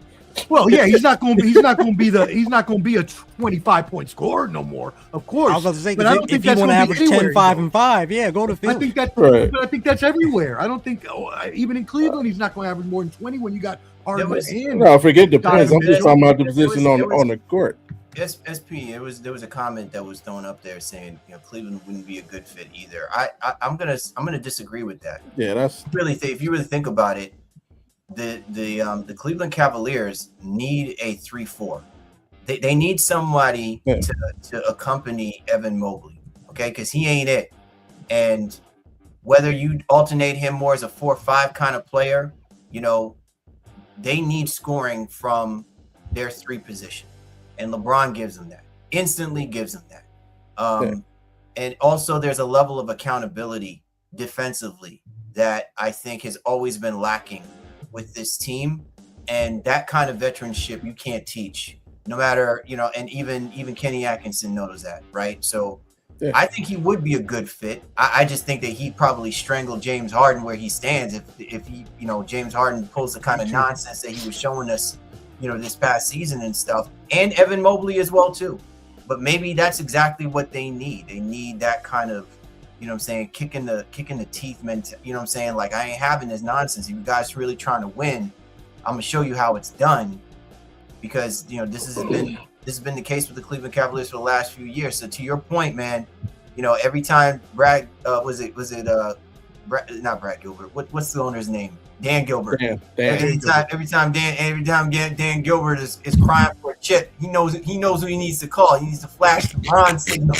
Well, yeah, he's not going to be a 25-point scorer no more. Of course, I was about to say, but I don't think if you want to average 10, 5, and 5, yeah, go to Philly. I think that's everywhere. I don't think even in Cleveland he's not going to average more than 20 when you got Harden. No, forget the points. I'm just talking about the position on the court. SP, there was a comment that was thrown up there saying Cleveland wouldn't be a good fit either. I'm gonna disagree with that. Yeah, that's really if you really think about it. The Cleveland Cavaliers need a 3-4. They need somebody to accompany Evan Mobley, okay? Because he ain't it. And whether you alternate him more as a 4-5 kind of player, they need scoring from their 3 position, and LeBron gives them that. Instantly gives them that. And also there's a level of accountability defensively that I think has always been lacking with this team. And that kind of veteranship you can't teach, no matter, and even Kenny Atkinson knows that, right? So Yeah. I think he would be a good fit. I just think that he'd probably strangle James Harden where he stands if he, James Harden pulls the kind of nonsense that he was showing us, this past season and stuff, and Evan Mobley as well too. But maybe that's exactly what they need. They need that kind of, kicking the teeth mentality. Like, I ain't having this nonsense. If you guys really trying to win, I'm gonna show you how it's done, because this has been the case with the Cleveland Cavaliers for the last few years. So to your point, man, every time Brad was it not Brad Gilbert? What's the owner's name? Dan Gilbert. Every time Dan Gilbert is crying for a chip, he knows who he needs to call. He needs to flash the bronze signal.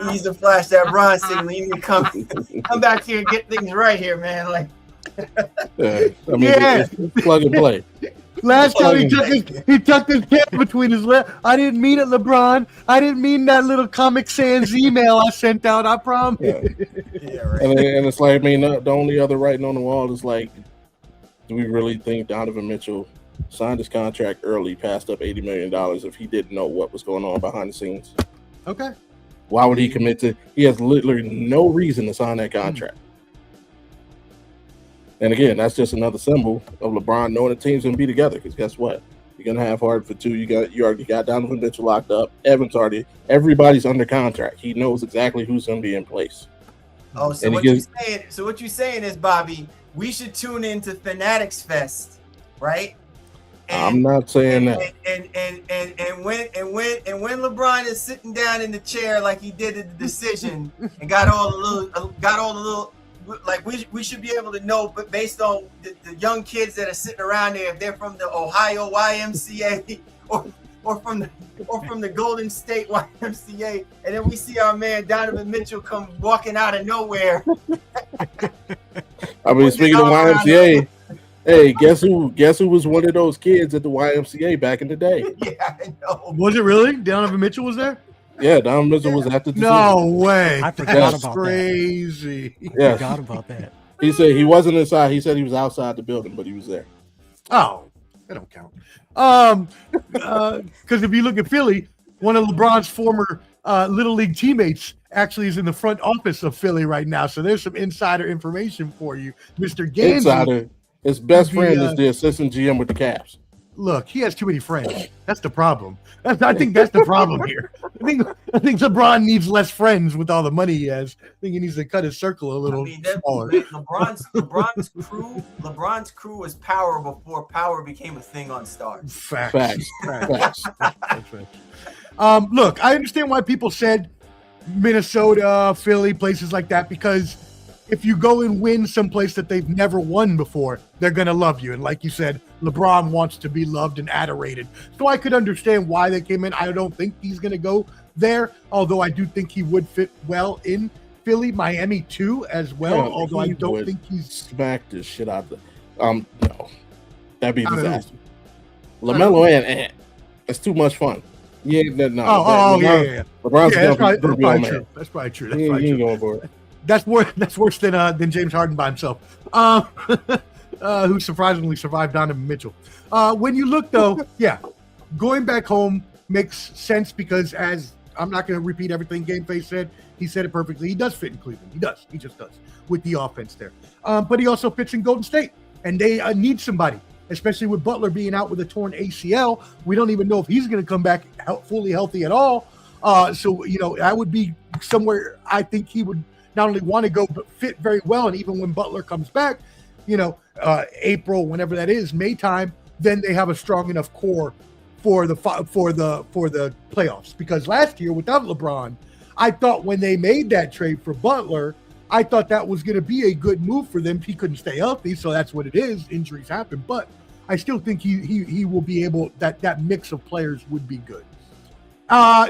He needs to flash that bronze signal. You need to come back here and get things right here, man. Like, it's plug and play. Last time he tucked his hand between his lips. I didn't mean it, LeBron. I didnn't mean that little Comic Sans email I sent out. I promise. Yeah, right. And it's like, the only other writing on the wall is like, do we really think Donovan Mitchell signed his contract early, passed up $80 million if he didn't know what was going on behind the scenes? Okay. Why would he commit to? He has literally no reason to sign that contract. And again, that's just another symbol of LeBron knowing the team's gonna be together. Because guess what? You're gonna have Harden for 2. You already got Donovan Mitchell locked up. Everybody's under contract. He knows exactly who's gonna be in place. Oh, so what you're saying is, Bobby, we should tune into Fanatics Fest, right? I'm not saying that. And when LeBron is sitting down in the chair like he did at the decision and got all the little. Like, we should be able to know, but based on the young kids that are sitting around there, if they're from the Ohio YMCA or from the Golden State YMCA, and then we see our man Donovan Mitchell come walking out of nowhere. Speaking of YMCA, hey, guess who was one of those kids at the YMCA back in the day? Yeah, I know. Was it really? Donovan Mitchell was there? Yeah, Donovan Mitchell was at the decision. No way. I forgot about crazy. Yes. I forgot about that. He said he wasn't inside. He said he was outside the building, but he was there. Oh, that don't count. Because if you look at Philly, one of LeBron's former Little League teammates actually is in the front office of Philly right now. So there's some insider information for you, Mr. Gansey. Insider. His best friend is the assistant GM with the Cavs. Look, he has too many friends. That's the problem. I think that's the problem here. I think LeBron needs less friends with all the money he has. I think he needs to cut his circle a little smaller. LeBron's crew was power before power became a thing on Stars. Facts. Look, I understand why people said Minnesota, Philly, places like that, because if you go and win someplace that they've never won before, they're going to love you. And like you said, LeBron wants to be loved and adorated. So I could understand why they came in. I don't think he's going to go there, although I do think he would fit well in Philly, Miami too, as well. Yeah, although I don't think he's smacked the shit out of the. No, that'd be a disaster. LaMelo and Ant. That's too much fun. Yeah, no. Yeah. LeBron's that's probably true. That's probably true. He ain't going for it. That's worse than James Harden by himself, who surprisingly survived Donovan Mitchell. When you look, though, going back home makes sense because, as I'm not going to repeat everything Gameface said, he said it perfectly. He does fit in Cleveland. He just does with the offense there. But he also fits in Golden State, and they need somebody, especially with Butler being out with a torn ACL. We don't even know if he's going to come back fully healthy at all. So that would be somewhere I think he would not only want to go, but fit very well. And even when Butler comes back, April, whenever that is, May time, then they have a strong enough core for the playoffs. Because last year without LeBron, I thought when they made that trade for Butler, I thought that was going to be a good move for them. He couldn't stay healthy, so that's what it is. Injuries happen, but I still think he will be able, that mix of players would be good.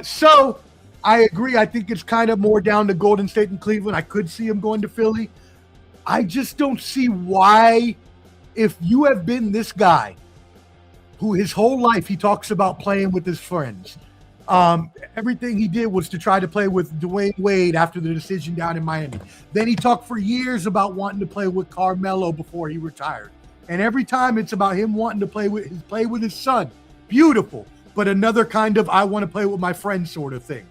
So I agree. I think it's kind of more down to Golden State and Cleveland. I could see him going to Philly. I just don't see why, if you have been this guy who his whole life he talks about playing with his friends, Everything he did was to try to play with Dwayne Wade after the decision down in Miami. Then he talked for years about wanting to play with Carmelo before he retired. And every time it's about him wanting to play with his son. Beautiful, but another kind of I want to play with my friends sort of thing.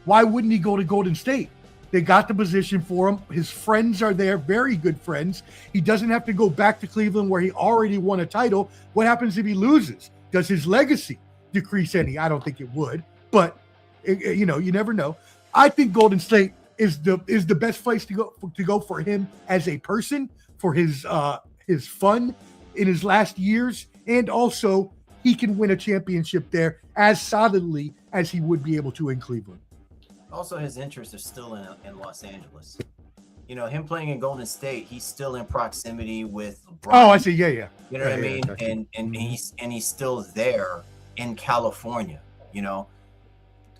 Why wouldn't he go to Golden State? They got the position for him. His friends are there, very good friends. He doesn't have to go back to Cleveland where he already won a title. What happens if he loses? Does his legacy decrease any? I don't think it would, but you never know. I think Golden State is the best place to go for him as a person, for his fun in his last years, and also he can win a championship there as solidly as he would be able to in Cleveland. Also, his interests are still in Los Angeles. Him playing in Golden State, he's still in proximity with LeBron. Oh, I see. Yeah. You know what I mean? Yeah. And he's still there in California.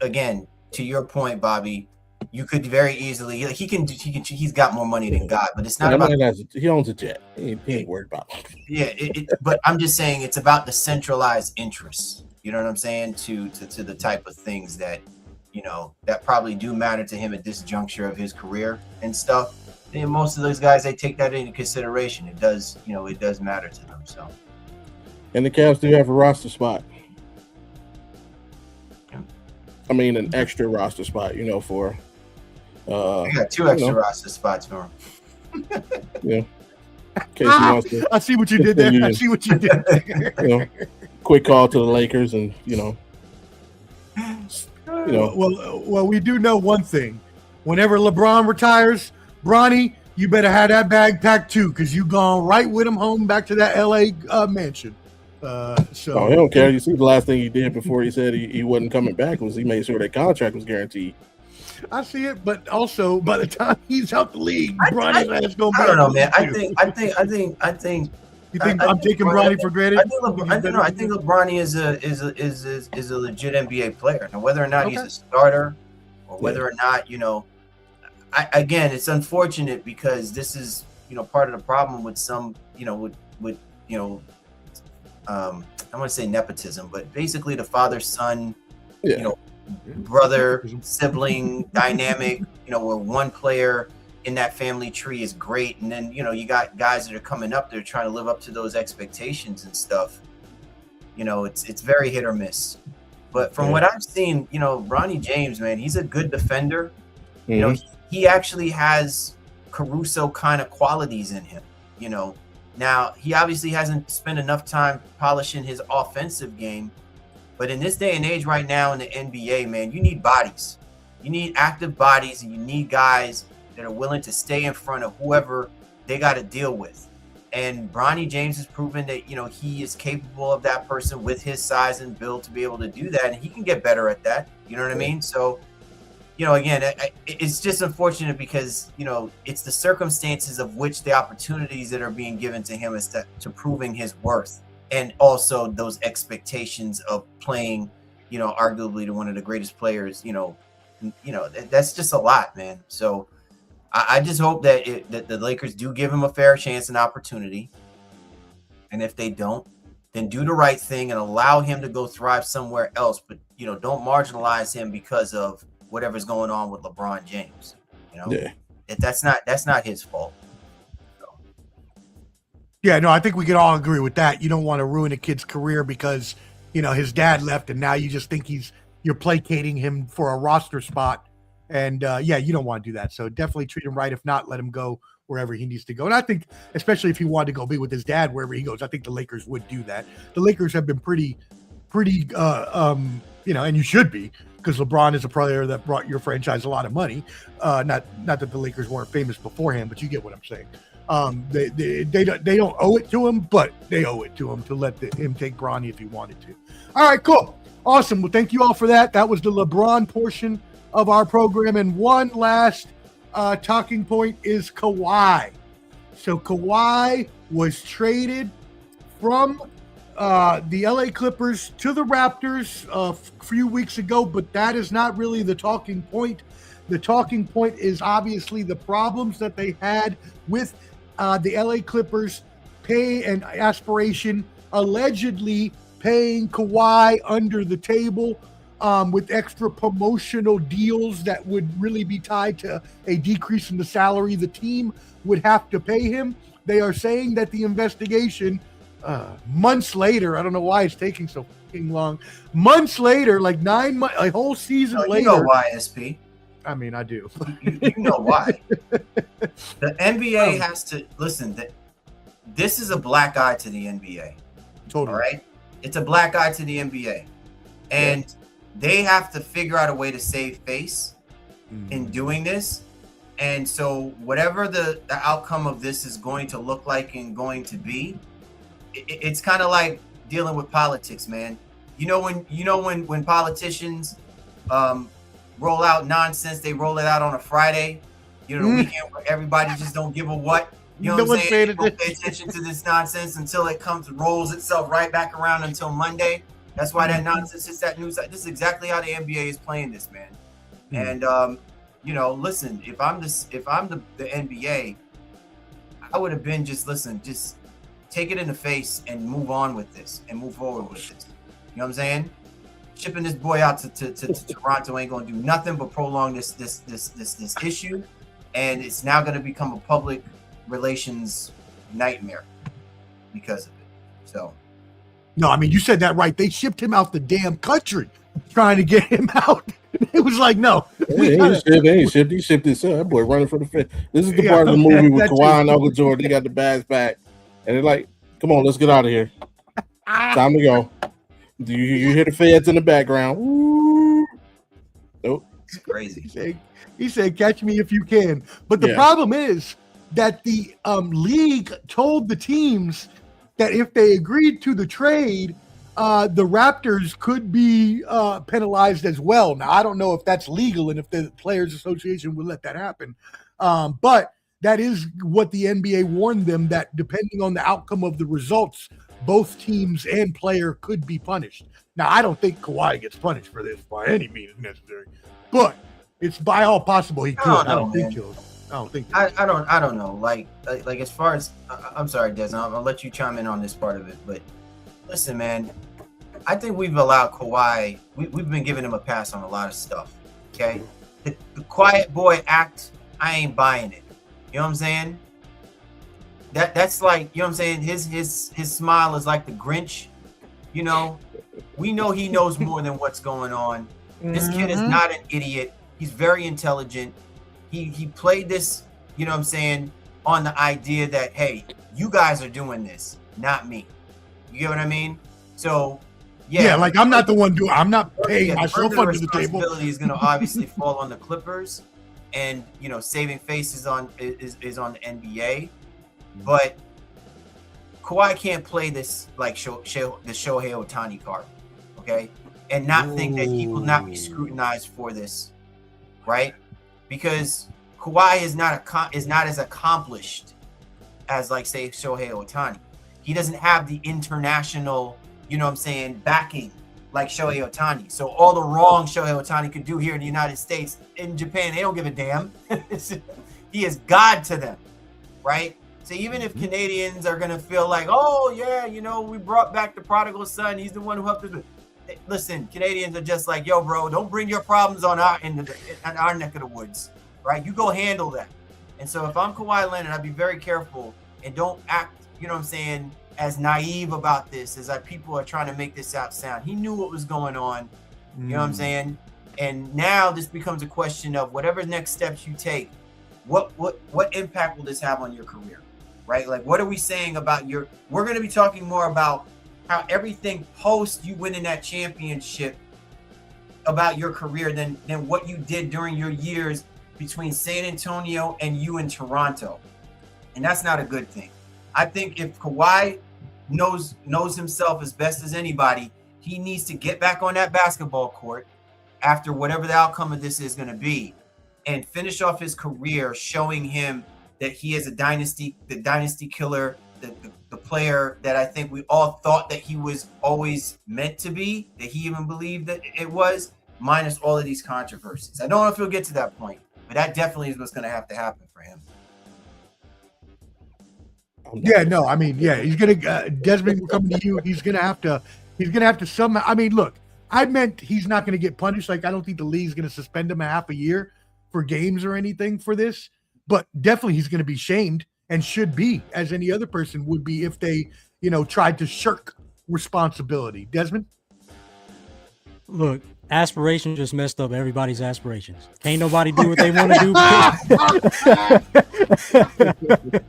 Again, to your point, Bobby, you could very easily he's got more money than God, but it's not about. He owns a jet. He ain't worried about it. Yeah, but I'm just saying it's about the centralized interests. You know what I'm saying? To the type of things that that probably do matter to him at this juncture of his career and stuff. And most of those guys, they take that into consideration. It does, it does matter to them. So, and the Cavs do have a roster spot. I mean, an extra roster spot, for. I got 2 extra roster spots for him. Yeah. In case he wants to. I see what you did there. I see what you did there. Quick call to the Lakers, and Well, we do know one thing. Whenever LeBron retires, Bronny, you better have that bag packed too, because you gone right with him home back to that LA mansion. He don't care. You see, the last thing he did before he said he wasn't coming back was he made sure that contract was guaranteed. I see it, but also by the time he's out the league, Bronny's ass gonna be. I don't know, man. I think. You think I'm taking Bronny for granted? I think LeBron is a legit NBA player. Now, whether or not he's a starter, or whether or not again, it's unfortunate because this is part of the problem with some with I want to say nepotism, but basically the father-son, brother sibling dynamic. Where one player in that family tree is great, and then you got guys that are coming up, they're trying to live up to those expectations and stuff. It's very hit or miss. But from what I've seen, Bronny James, man, he's a good defender. Mm-hmm. He actually has Caruso kind of qualities in him. Now he obviously hasn't spent enough time polishing his offensive game, but in this day and age right now in the NBA, man, you need bodies. You need active bodies, and you need guys that are willing to stay in front of whoever they got to deal with. And Bronny James has proven that, he is capable of that person with his size and build to be able to do that. And he can get better at that. You know what I mean? So, again, it's just unfortunate because, it's the circumstances of which the opportunities that are being given to him is to proving his worth. And also those expectations of playing, arguably to one of the greatest players, that's just a lot, man. So, I just hope that the Lakers do give him a fair chance and opportunity. And if they don't, then do the right thing and allow him to go thrive somewhere else. But, don't marginalize him because of whatever's going on with LeBron James. That's not his fault. Yeah, no, I think we can all agree with that. You don't want to ruin a kid's career because, his dad left and now you just think you're placating him for a roster spot. And you don't want to do that. So definitely treat him right. If not, let him go wherever he needs to go. And I think, especially if he wanted to go be with his dad wherever he goes, I think the Lakers would do that. The Lakers have been pretty, and you should be, because LeBron is a player that brought your franchise a lot of money. Not that the Lakers weren't famous beforehand, but you get what I'm saying. They don't owe it to him, but they owe it to him to let him take Bronny if he wanted to. All right, cool. Awesome. Well, thank you all for that. That was the LeBron portion of our program. And one last talking point is Kawhi. So Kawhi was traded from the LA Clippers to the Raptors a few weeks ago, but that is not really the talking point. The talking point is obviously the problems that they had with the LA Clippers pay and aspiration, allegedly paying Kawhi under the table. with extra promotional deals that would really be tied to a decrease in the salary the team would have to pay him. They are saying that the investigation, months later, I don't know why it's taking so fucking long. Months later, like 9 months, a whole season later. You know why, SP? I mean, I do. You know why. The NBA has to listen. This is a black eye to the NBA. Totally. All right, it's a black eye to the NBA, and they have to figure out a way to save face in doing this. And so, whatever the outcome of this is going to look like and going to be, it's kind of like dealing with politics, man. When politicians roll out nonsense, they roll it out on a Friday. The weekend where everybody just don't give a what. You know what I'm saying? Don't pay attention to this nonsense until it rolls itself right back around until Monday. That's why that nonsense is that news. This is exactly how the NBA is playing this, man. And listen, if I'm the NBA, I would have been just take it in the face and move on with this and move forward with this. You know what I'm saying? Shipping this boy out to Toronto ain't gonna do nothing but prolong this issue, and it's now gonna become a public relations nightmare because of it. So no, I mean, you said that right. They shipped him out the damn country trying to get him out. It was like, no. They ain't shipped. He shipped himself. That boy running for the fence. This is the part of the movie with Kawhi and Uncle George. They got the bags back. And they're like, come on, let's get out of here. Time to go. Do you hear the feds in the background? Woo. Nope. It's crazy. He said, catch me if you can. But the problem is that the league told the teams that if they agreed to the trade, the Raptors could be penalized as well. Now, I don't know if that's legal and if the Players Association would let that happen. But that is what the NBA warned them, that depending on the outcome of the results, both teams and player could be punished. Now, I don't think Kawhi gets punished for this by any means necessary, but it's by all possible he could. I don't think so. I don't know. Like as far as I'm sorry, Des, I'll let you chime in on this part of it. But listen, man, I think we've allowed Kawhi. We've been giving him a pass on a lot of stuff. Okay, the quiet boy act, I ain't buying it. You know what I'm saying? That's like, you know what I'm saying? His smile is like the Grinch. We know he knows more than what's going on. This kid is not an idiot. He's very intelligent. He played this, you know what I'm saying, on the idea that, hey, you guys are doing this, not me. You get what I mean? So, like I'm not the one doing. I'm not paying myself under the table. The responsibility is going to obviously fall on the Clippers, and saving face is on the NBA. But Kawhi can't play this like the Shohei Ohtani card, okay, and not think that he will not be scrutinized for this, right? Because Kawhi is not as accomplished as, like, say, Shohei Ohtani. He doesn't have the international, backing like Shohei Ohtani. So all the wrong Shohei Ohtani could do here in the United States, in Japan, they don't give a damn. He is God to them, right? So even if Canadians are going to feel like, oh, yeah, we brought back the prodigal son, he's the one who helped us. Listen, Canadians are just like, yo, bro, don't bring your problems on our neck of the woods, right? You go handle that. And so if I'm Kawhi Leonard, I'd be very careful and don't act, as naive about this as people are trying to make this out sound. He knew what was going on, you know what I'm saying? And now this becomes a question of whatever next steps you take, what impact will this have on your career? Right? Like, what are we saying about we're going to be talking more about how everything post you winning that championship about your career than what you did during your years between San Antonio and you in Toronto. And that's not a good thing. I think if Kawhi knows himself as best as anybody, he needs to get back on that basketball court after whatever the outcome of this is going to be and finish off his career showing him that he is the dynasty killer, the player that I think we all thought that he was always meant to be, that he even believed that it was, minus all of these controversies. I don't know if he'll get to that point, but that definitely is what's going to have to happen for him. Yeah, no, I mean, he's gonna Desmond, we're coming to you. He's gonna have to somehow. I mean, look, I meant he's not going to get punished. Like, I don't think the league's going to suspend him a half a year for games or anything for this, but definitely he's going to be shamed and should be, as any other person would be if they, tried to shirk responsibility. Desmond? Look, aspiration just messed up everybody's aspirations. Can't nobody do what they want to do.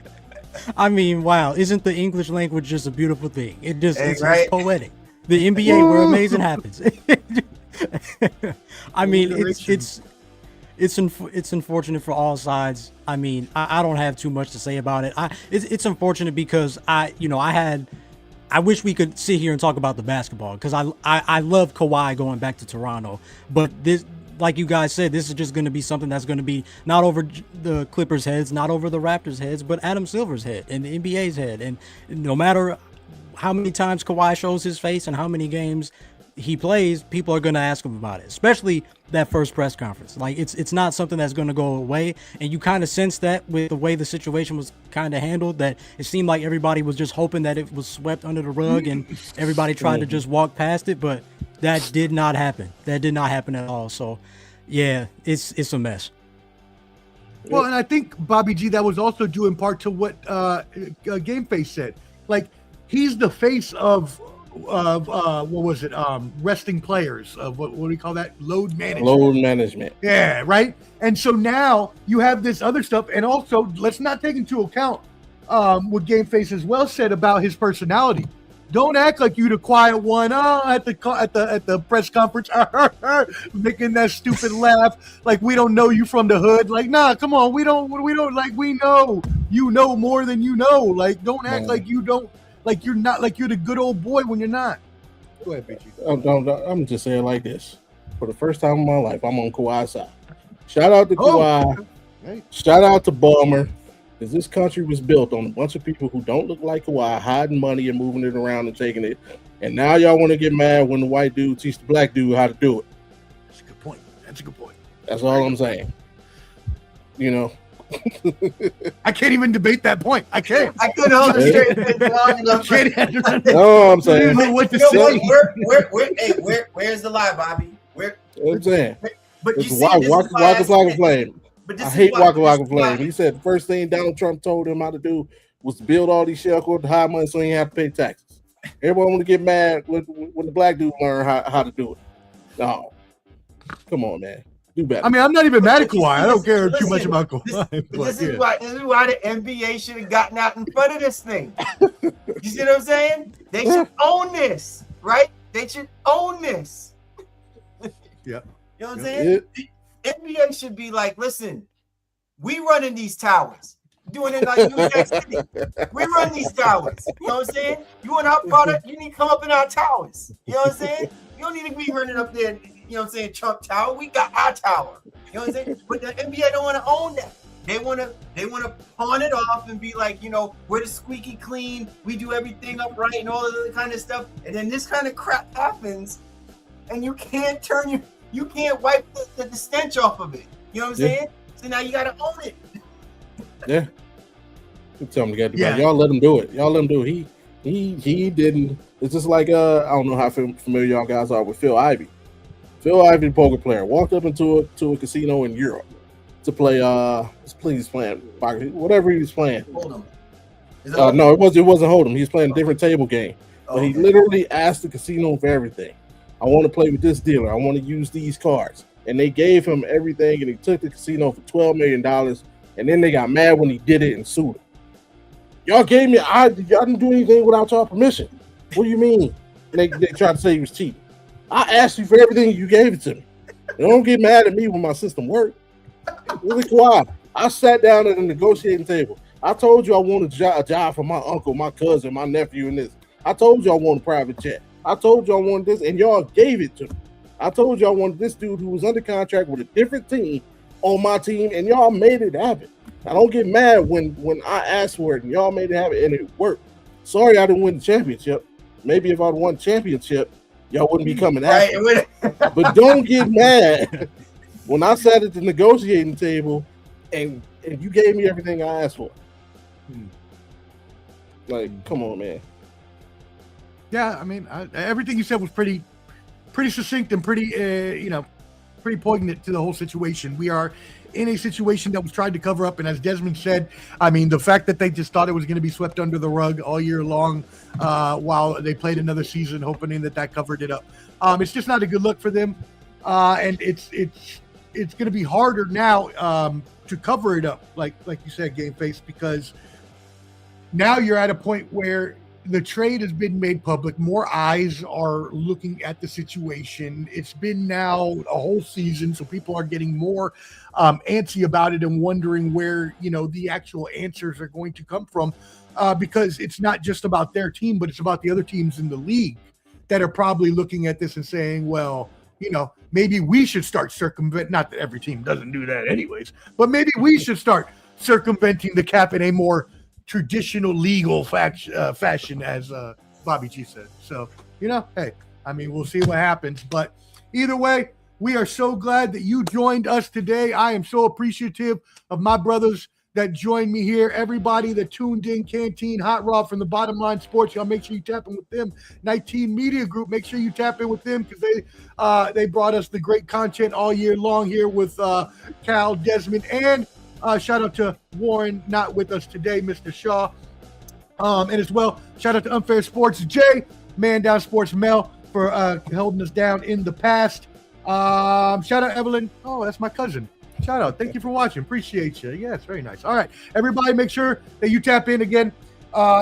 I mean, wow. Isn't the English language just a beautiful thing? It's poetic. The NBA where amazing happens. I mean, it's unfortunate for all sides. I mean, I don't have too much to say about it. It's unfortunate because I wish we could sit here and talk about the basketball because I love Kawhi going back to Toronto, but this, like you guys said, this is just going to be something that's going to be not over the Clippers' heads, not over the Raptors' heads, but Adam Silver's head and the NBA's head. And no matter how many times Kawhi shows his face and how many games he plays, people are going to ask him about it, especially that first press conference. Like, it's not something that's going to go away, and you kind of sense that with the way the situation was kind of handled, that it seemed like everybody was just hoping that it was swept under the rug and everybody tried to just walk past it, but that did not happen. That did not happen at all. So yeah, it's a mess. Well, and I think, Bobby G, that was also due in part to what Gameface said. Like, he's the face of what was it? Resting players. What do we call that? Load management. Yeah, right. And so now you have this other stuff, and also let's not take into account what Gameface as well said about his personality. Don't act like you the quiet one. At the press conference, making that stupid laugh like we don't know you from the hood. Like, nah, come on, we don't like, we know you know more than you know. Like, don't act like you don't. Like, you're not, like you're the good old boy when you're not. Go ahead, BG. I'm just saying like this. For the first time in my life, I'm on Kawhi's side. Shout out to Kawhi. Right. Shout out to Balmer. Because this country was built on a bunch of people who don't look like Kawhi, hiding money and moving it around and taking it. And now y'all want to get mad when the white dude teach the black dude how to do it. That's a good point. That's all I'm saying. I can't even debate that point. I can't. I couldn't hold it straight long enough. No, I'm saying. What to say. Where's the lie, Bobby? I'm saying. But you see, Waka Waka Flame. I hate Waka Waka Flame. He said the first thing Donald Trump told him how to do was to build all these shell codes to hide money so he didn't have to pay taxes. Everyone want to get mad when the black dude learn how to do it. No. Come on, man. Do better. I mean, I'm not even mad at Kawhi. I don't care too much about Kawhi. This is why the NBA should have gotten out in front of this thing. You see what I'm saying? They should own this, right? They should own this. Yeah. You know what I'm saying? NBA should be like, listen, we running these towers. Doing it like New York City. We run these towers. You know what I'm saying? You want our product, you need to come up in our towers. You know what I'm saying? You don't need to be running up there, you know what I'm saying, Trump Tower. We got our tower. You know what I'm saying? But the NBA don't want to own that. They want to pawn it off and be like, we're the squeaky clean, we do everything upright and all of the other kind of stuff. And then this kind of crap happens, and you can't wipe the stench off of it. You know what I'm saying? So now you gotta own it. Yeah. You tell him to get y'all let him do it. He didn't. It's just like I don't know how familiar y'all guys are with Phil Ivey. Phil Ivey, poker player, walked up into a casino in Europe to play he's playing poker, whatever he was playing. Hold'em. No, it wasn't Hold'em. He was playing a different table game. But he literally asked the casino for everything. I want to play with this dealer. I want to use these cards. And they gave him everything, and he took the casino for $12 million. And then they got mad when he did it and sued him. Y'all gave me, y'all didn't do anything without y'all permission. What do you mean? They tried to say he was cheating. I asked you for everything, you gave it to me. Don't get mad at me when my system worked. Really quiet. I sat down at a negotiating table. I told you I wanted a job for my uncle, my cousin, my nephew, and this. I told you I wanted a private jet. I told you I wanted this, and y'all gave it to me. I told you I wanted this dude who was under contract with a different team on my team, and y'all made it happen. I don't get mad when I asked for it, and y'all made it happen, and it worked. Sorry I didn't win the championship. Maybe if I'd won the championship, y'all wouldn't be coming after me. But don't get mad when I sat at the negotiating table and you gave me everything I asked for. Like, come on, man. Yeah, I mean, everything you said was pretty pretty succinct and pretty, pretty poignant to the whole situation. We are in a situation that was tried to cover up, and as Desmond said, I mean, the fact that they just thought it was going to be swept under the rug all year long, while they played another season, hoping that covered it up. It's just not a good look for them, and it's going to be harder now to cover it up, like you said, Gameface, because now you're at a point where the trade has been made public. More eyes are looking at the situation. It's been now a whole season, so people are getting more antsy about it and wondering where, the actual answers are going to come from, because it's not just about their team, but it's about the other teams in the league that are probably looking at this and saying, well, maybe we should start circumvent. Not that every team doesn't do that anyways, but maybe we should start circumventing the cap in a more traditional legal fashion, as Bobby G said. So, hey, I mean, we'll see what happens. But either way, we are so glad that you joined us today. I am so appreciative of my brothers that joined me here. Everybody that tuned in, Canteen, Hot Rod from the Bottom Line Sports, y'all make sure you tap in with them. 19 Media Group, make sure you tap in with them, because they brought us the great content all year long here with Cal, Desmond, and shout out to Warren, not with us today, Mr. Shaw. And as well, shout out to Unfair Sports Jay, Man Down Sports Mel, for holding us down in the past. Shout out Evelyn. Oh, that's my cousin. Shout out. Thank you for watching. Appreciate you. Yeah, it's very nice. All right. Everybody, make sure that you tap in again.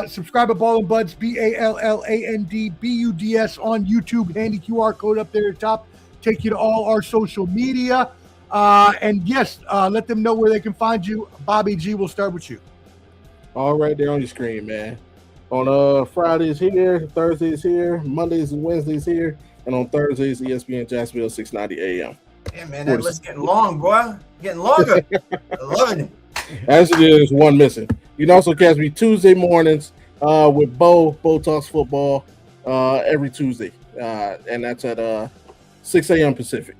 Subscribe to Ball and Buds, BALLANDBUDS on YouTube. Handy QR code up there at the top. Take you to all our social media. And yes, let them know where they can find you. Bobby G, we'll start with you. All right there on your screen, man. On Fridays here, Thursdays here, Mondays and Wednesdays here, and on Thursdays, ESPN Jacksonville, 6:90 a.m. Yeah, man, that list's getting long, boy. Getting longer. I love it. As it is, one missing. You can also catch me Tuesday mornings with Bo Talks Football every Tuesday, and that's at 6 a.m. Pacific.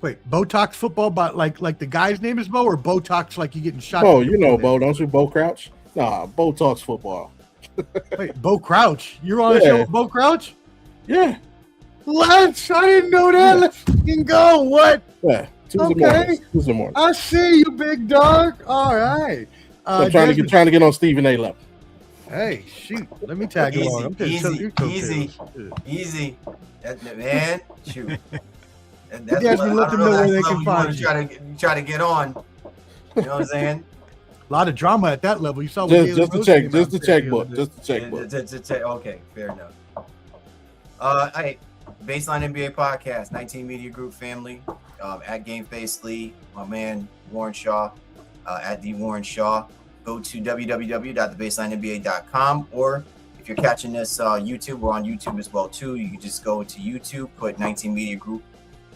Wait, Botox football, but like the guy's name is Bo, or Botox like you getting shot? Oh, you know Bo, don't you? Bo Crouch? Nah, Bo Talks Football. Wait, Bo Crouch? You're on a show with Bo Crouch? Yeah. Let's. I didn't know that. Let's fucking go. What? Yeah. Tuesday morning. I see you, big dog. All right. I'm trying to get on Stephen A. level. Hey, shoot. Let me tag along. Easy. Man, shoot. That's Desmond, let them know where they can find you. Try to get on. You know what I'm saying? A lot of drama at that level. You saw just the checkbook. Okay, fair enough. Hey, Baseline NBA Podcast, 19 Media Group family, at Gameface Lee, my man Warren Shaw, at the Warren Shaw. Go to www.thebaselinenba.com, or if you're catching this YouTube, we're on YouTube as well too. You can just go to YouTube, put 19 Media Group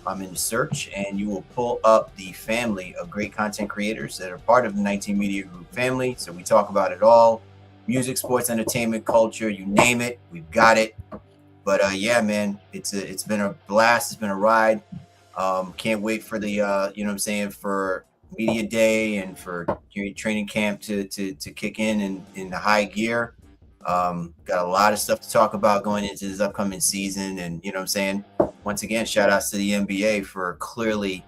in the search, and you will pull up the family of great content creators that are part of the 19 Media Group family. So we talk about it all: music, sports, entertainment, culture, you name it, we've got it. But yeah, man, it's been a blast. It's been a ride. Can't wait for the for media day and for training camp to kick in the high gear. Got a lot of stuff to talk about going into this upcoming season, and once again, shout outs to the NBA for clearly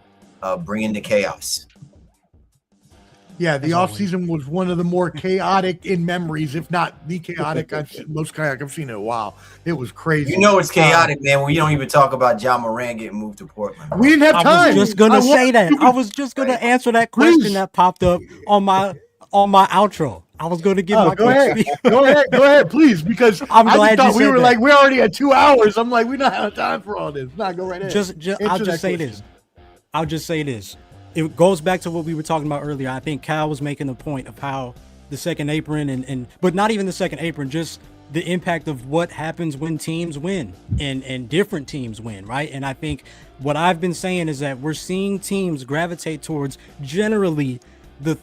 bringing the chaos. Yeah, the offseason was one of the more chaotic in memories, if not the chaotic most chaotic I've seen in a while. It was crazy. It's chaotic, man, when you don't even talk about John Moran getting moved to Portland. We didn't have time. I was just gonna say that. I was just gonna answer that question that popped up on my outro. I was going to give my go ahead, please, because I'm glad thought we were like, we're already at 2 hours. I'm like, we don't have time for all this. Go right ahead. I'll just say this. It goes back to what we were talking about earlier. I think Cal was making the point of how the second apron but not even the second apron, just the impact of what happens when teams win and different teams win, right? And I think what I've been saying is that we're seeing teams gravitate towards generally the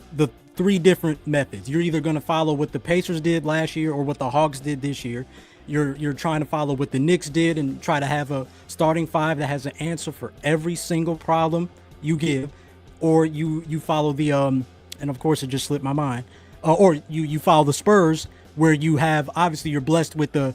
three different methods. You're either going to follow what the Pacers did last year or what the Hawks did this year. You're trying to follow what the Knicks did and try to have a starting five that has an answer for every single problem you give, or you follow the and of course it just slipped my mind, or you follow the Spurs, where you have, obviously you're blessed with the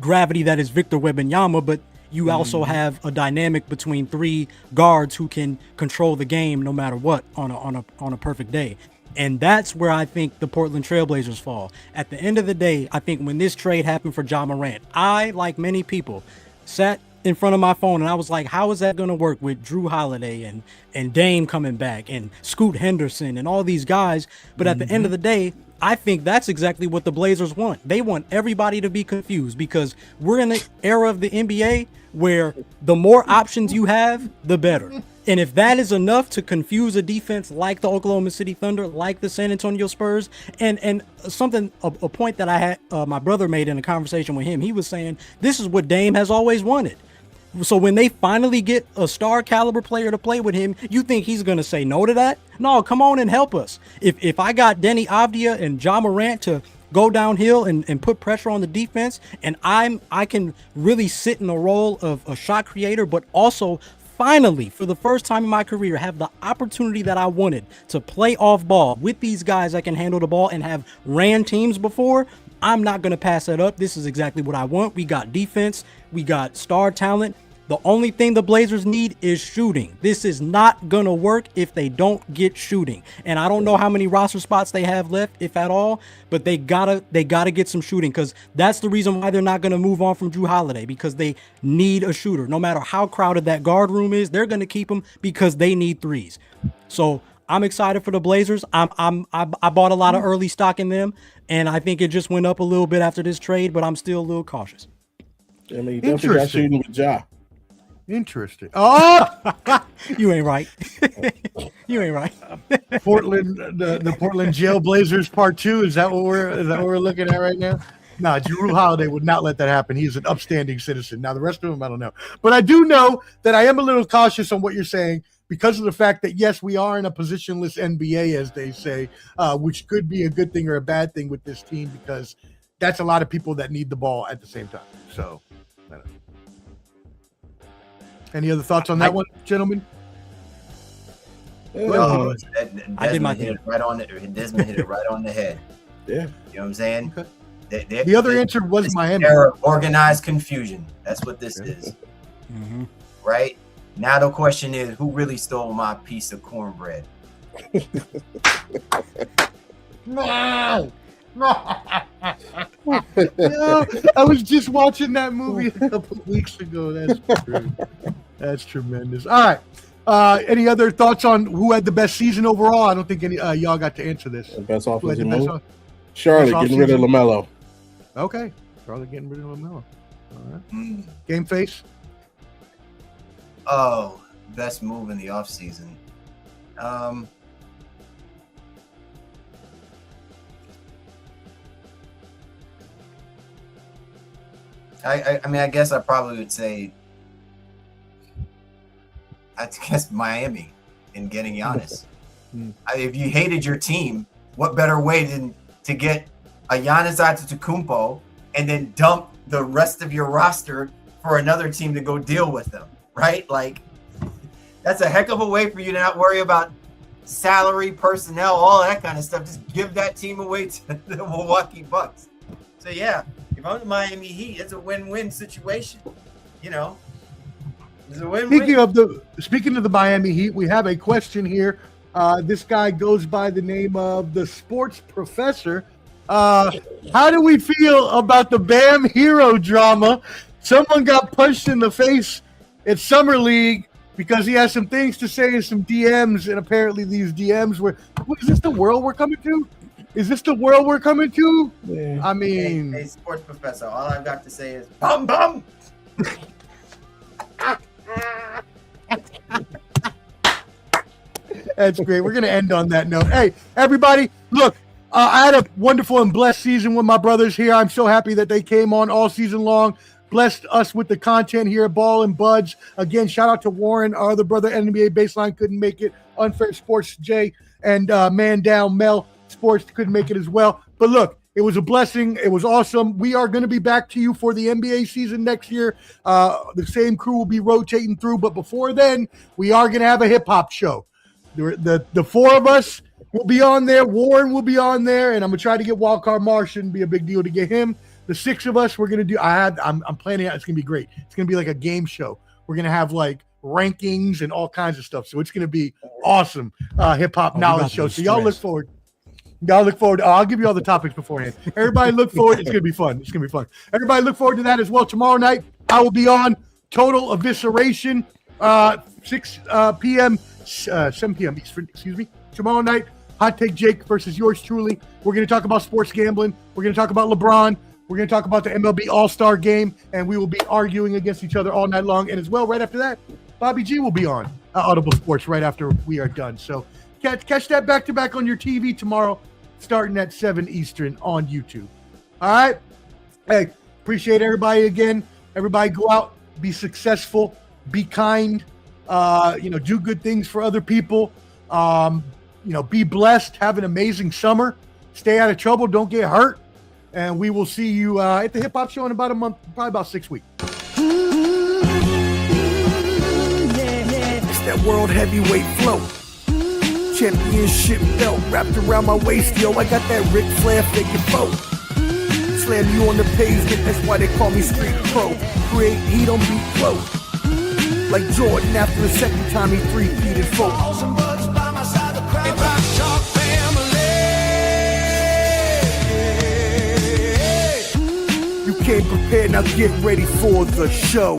gravity that is Victor Wembanyama, but you also have a dynamic between 3 guards who can control the game no matter what on a perfect day. And that's where I think the Portland Trailblazers fall. At the end of the day, I think when this trade happened for Ja Morant, I, like many people, sat in front of my phone and I was like, how is that going to work with Drew Holiday and Dame coming back and Scoot Henderson and all these guys? But at the end of the day, I think that's exactly what the Blazers want. They want everybody to be confused because we're in the era of the NBA where the more options you have, the better. And if that is enough to confuse a defense like the Oklahoma City Thunder, like the San Antonio Spurs, and something, a point that I had, my brother made in a conversation with him, he was saying, this is what Dame has always wanted. So when they finally get a star caliber player to play with him, you think he's going to say no to that? No, come on and help us. If I got Denny Avdia and Ja Morant to go downhill and put pressure on the defense, and I can really sit in the role of a shot creator, but also finally, for the first time in my career, have the opportunity that I wanted to play off ball with these guys that can handle the ball and have ran teams before, I'm not going to pass that up. This is exactly what I want. We got defense. We got star talent. The only thing the Blazers need is shooting. This is not going to work if they don't get shooting. And I don't know how many roster spots they have left, if at all, but they gotta get some shooting, because that's the reason why they're not going to move on from Drew Holiday, because they need a shooter. No matter how crowded that guard room is, they're going to keep him because they need threes. So I'm excited for the Blazers. I bought a lot of early stock in them, and I think it just went up a little bit after this trade, but I'm still a little cautious. I mean, you definitely got shooting with Ja. Interesting. Oh, You ain't right. You ain't right. Portland, the Portland Jailblazers Part 2. Is that what we're looking at right now? No, Drew Holiday would not let that happen. He's an upstanding citizen. Now the rest of them, I don't know, but I do know that I am a little cautious on what you're saying because of the fact that yes, we are in a positionless NBA, as they say, which could be a good thing or a bad thing with this team because that's a lot of people that need the ball at the same time. So, I don't know. Any other thoughts on that one, gentlemen? Well, I did my Desmond hit thing. it right on the Desmond hit it right on the head. Yeah. You know what I'm saying? Okay. The other answer was this Miami. Era of organized confusion. That's what this is. Mm-hmm. Right? Now the question is, who really stole my piece of cornbread? No. No, I was just watching that movie a couple of weeks ago. That's true. That's tremendous. All right. Any other thoughts on who had the best season overall? I don't think any y'all got to answer this. The best Who had offensive the best move. Charlotte best getting rid of offseason? LaMelo. Okay. Charlotte getting rid of LaMelo. All right. Game face. Oh, best move in the offseason. I mean, I guess I probably would say, I guess Miami in getting Giannis. If you hated your team, what better way than to get a Giannis Antetokounmpo and then dump the rest of your roster for another team to go deal with them, right? Like, that's a heck of a way for you to not worry about salary, personnel, all that kind of stuff. Just give that team away to the Milwaukee Bucks. So yeah, if I'm the Miami Heat, it's a win-win situation. You know, it's a win-win. Speaking of the Miami Heat, we have a question here. This guy goes by the name of the Sports Professor. How do we feel about the Bam Hero drama? Someone got punched in the face at Summer League because he has some things to say in some DMs, and apparently these DMs were. Is this the world we're coming to? Is this the world we're coming to? Yeah. I mean, Hey, Sports Professor, all I've got to say is bum bum. that's great. We're going to end on that note. Hey, everybody, look, I had a wonderful and blessed season with my brothers here. I'm so happy that they came on all season long, blessed us with the content here at Ball and Buds. Again, shout out to Warren, our other brother, NBA Baseline couldn't make it. Unfair Sports, Jay, and Man Down, Mel Sports couldn't make it as well. But look, it was a blessing. It was awesome. We are going to be back to you for the NBA season next year. The same crew will be rotating through. But before then, we are going to have a hip-hop show. The four of us will be on there. Warren will be on there. And I'm going to try to get Wildcard Mar. Shouldn't be a big deal to get him. The 6 of us, we're gonna do. I'm planning out. It's gonna be great. It's gonna be like a game show. We're gonna have like rankings and all kinds of stuff. So it's gonna be awesome. Hip hop knowledge show. So y'all look forward. I'll give you all the topics beforehand. Everybody look forward. It's gonna be fun. Everybody look forward to that as well. Tomorrow night, I will be on Total Evisceration, 6 p.m., 7 p.m. Eastern. Excuse me. Tomorrow night, Hot Take Jake versus yours truly. We're gonna talk about sports gambling. We're gonna talk about LeBron. We're going to talk about the MLB All-Star Game, and we will be arguing against each other all night long. And as well, right after that, Bobby G will be on Audible Sports right after we are done. So catch that back-to-back on your TV tomorrow, starting at 7 Eastern on YouTube. All right? Hey, appreciate everybody again. Everybody go out, be successful, be kind, do good things for other people. Be blessed, have an amazing summer. Stay out of trouble, don't get hurt. And we will see you at the Hip Hop Show in about a month, probably about 6 weeks. It's that world heavyweight flow. Championship belt wrapped around my waist, yo. I got that Ric Flair figure foe. Slam you on the pavement, that's why they call me Street Pro. Create heat on beat flow. Like Jordan after the second time he three-peated folk. Came prepared, now get ready for the show.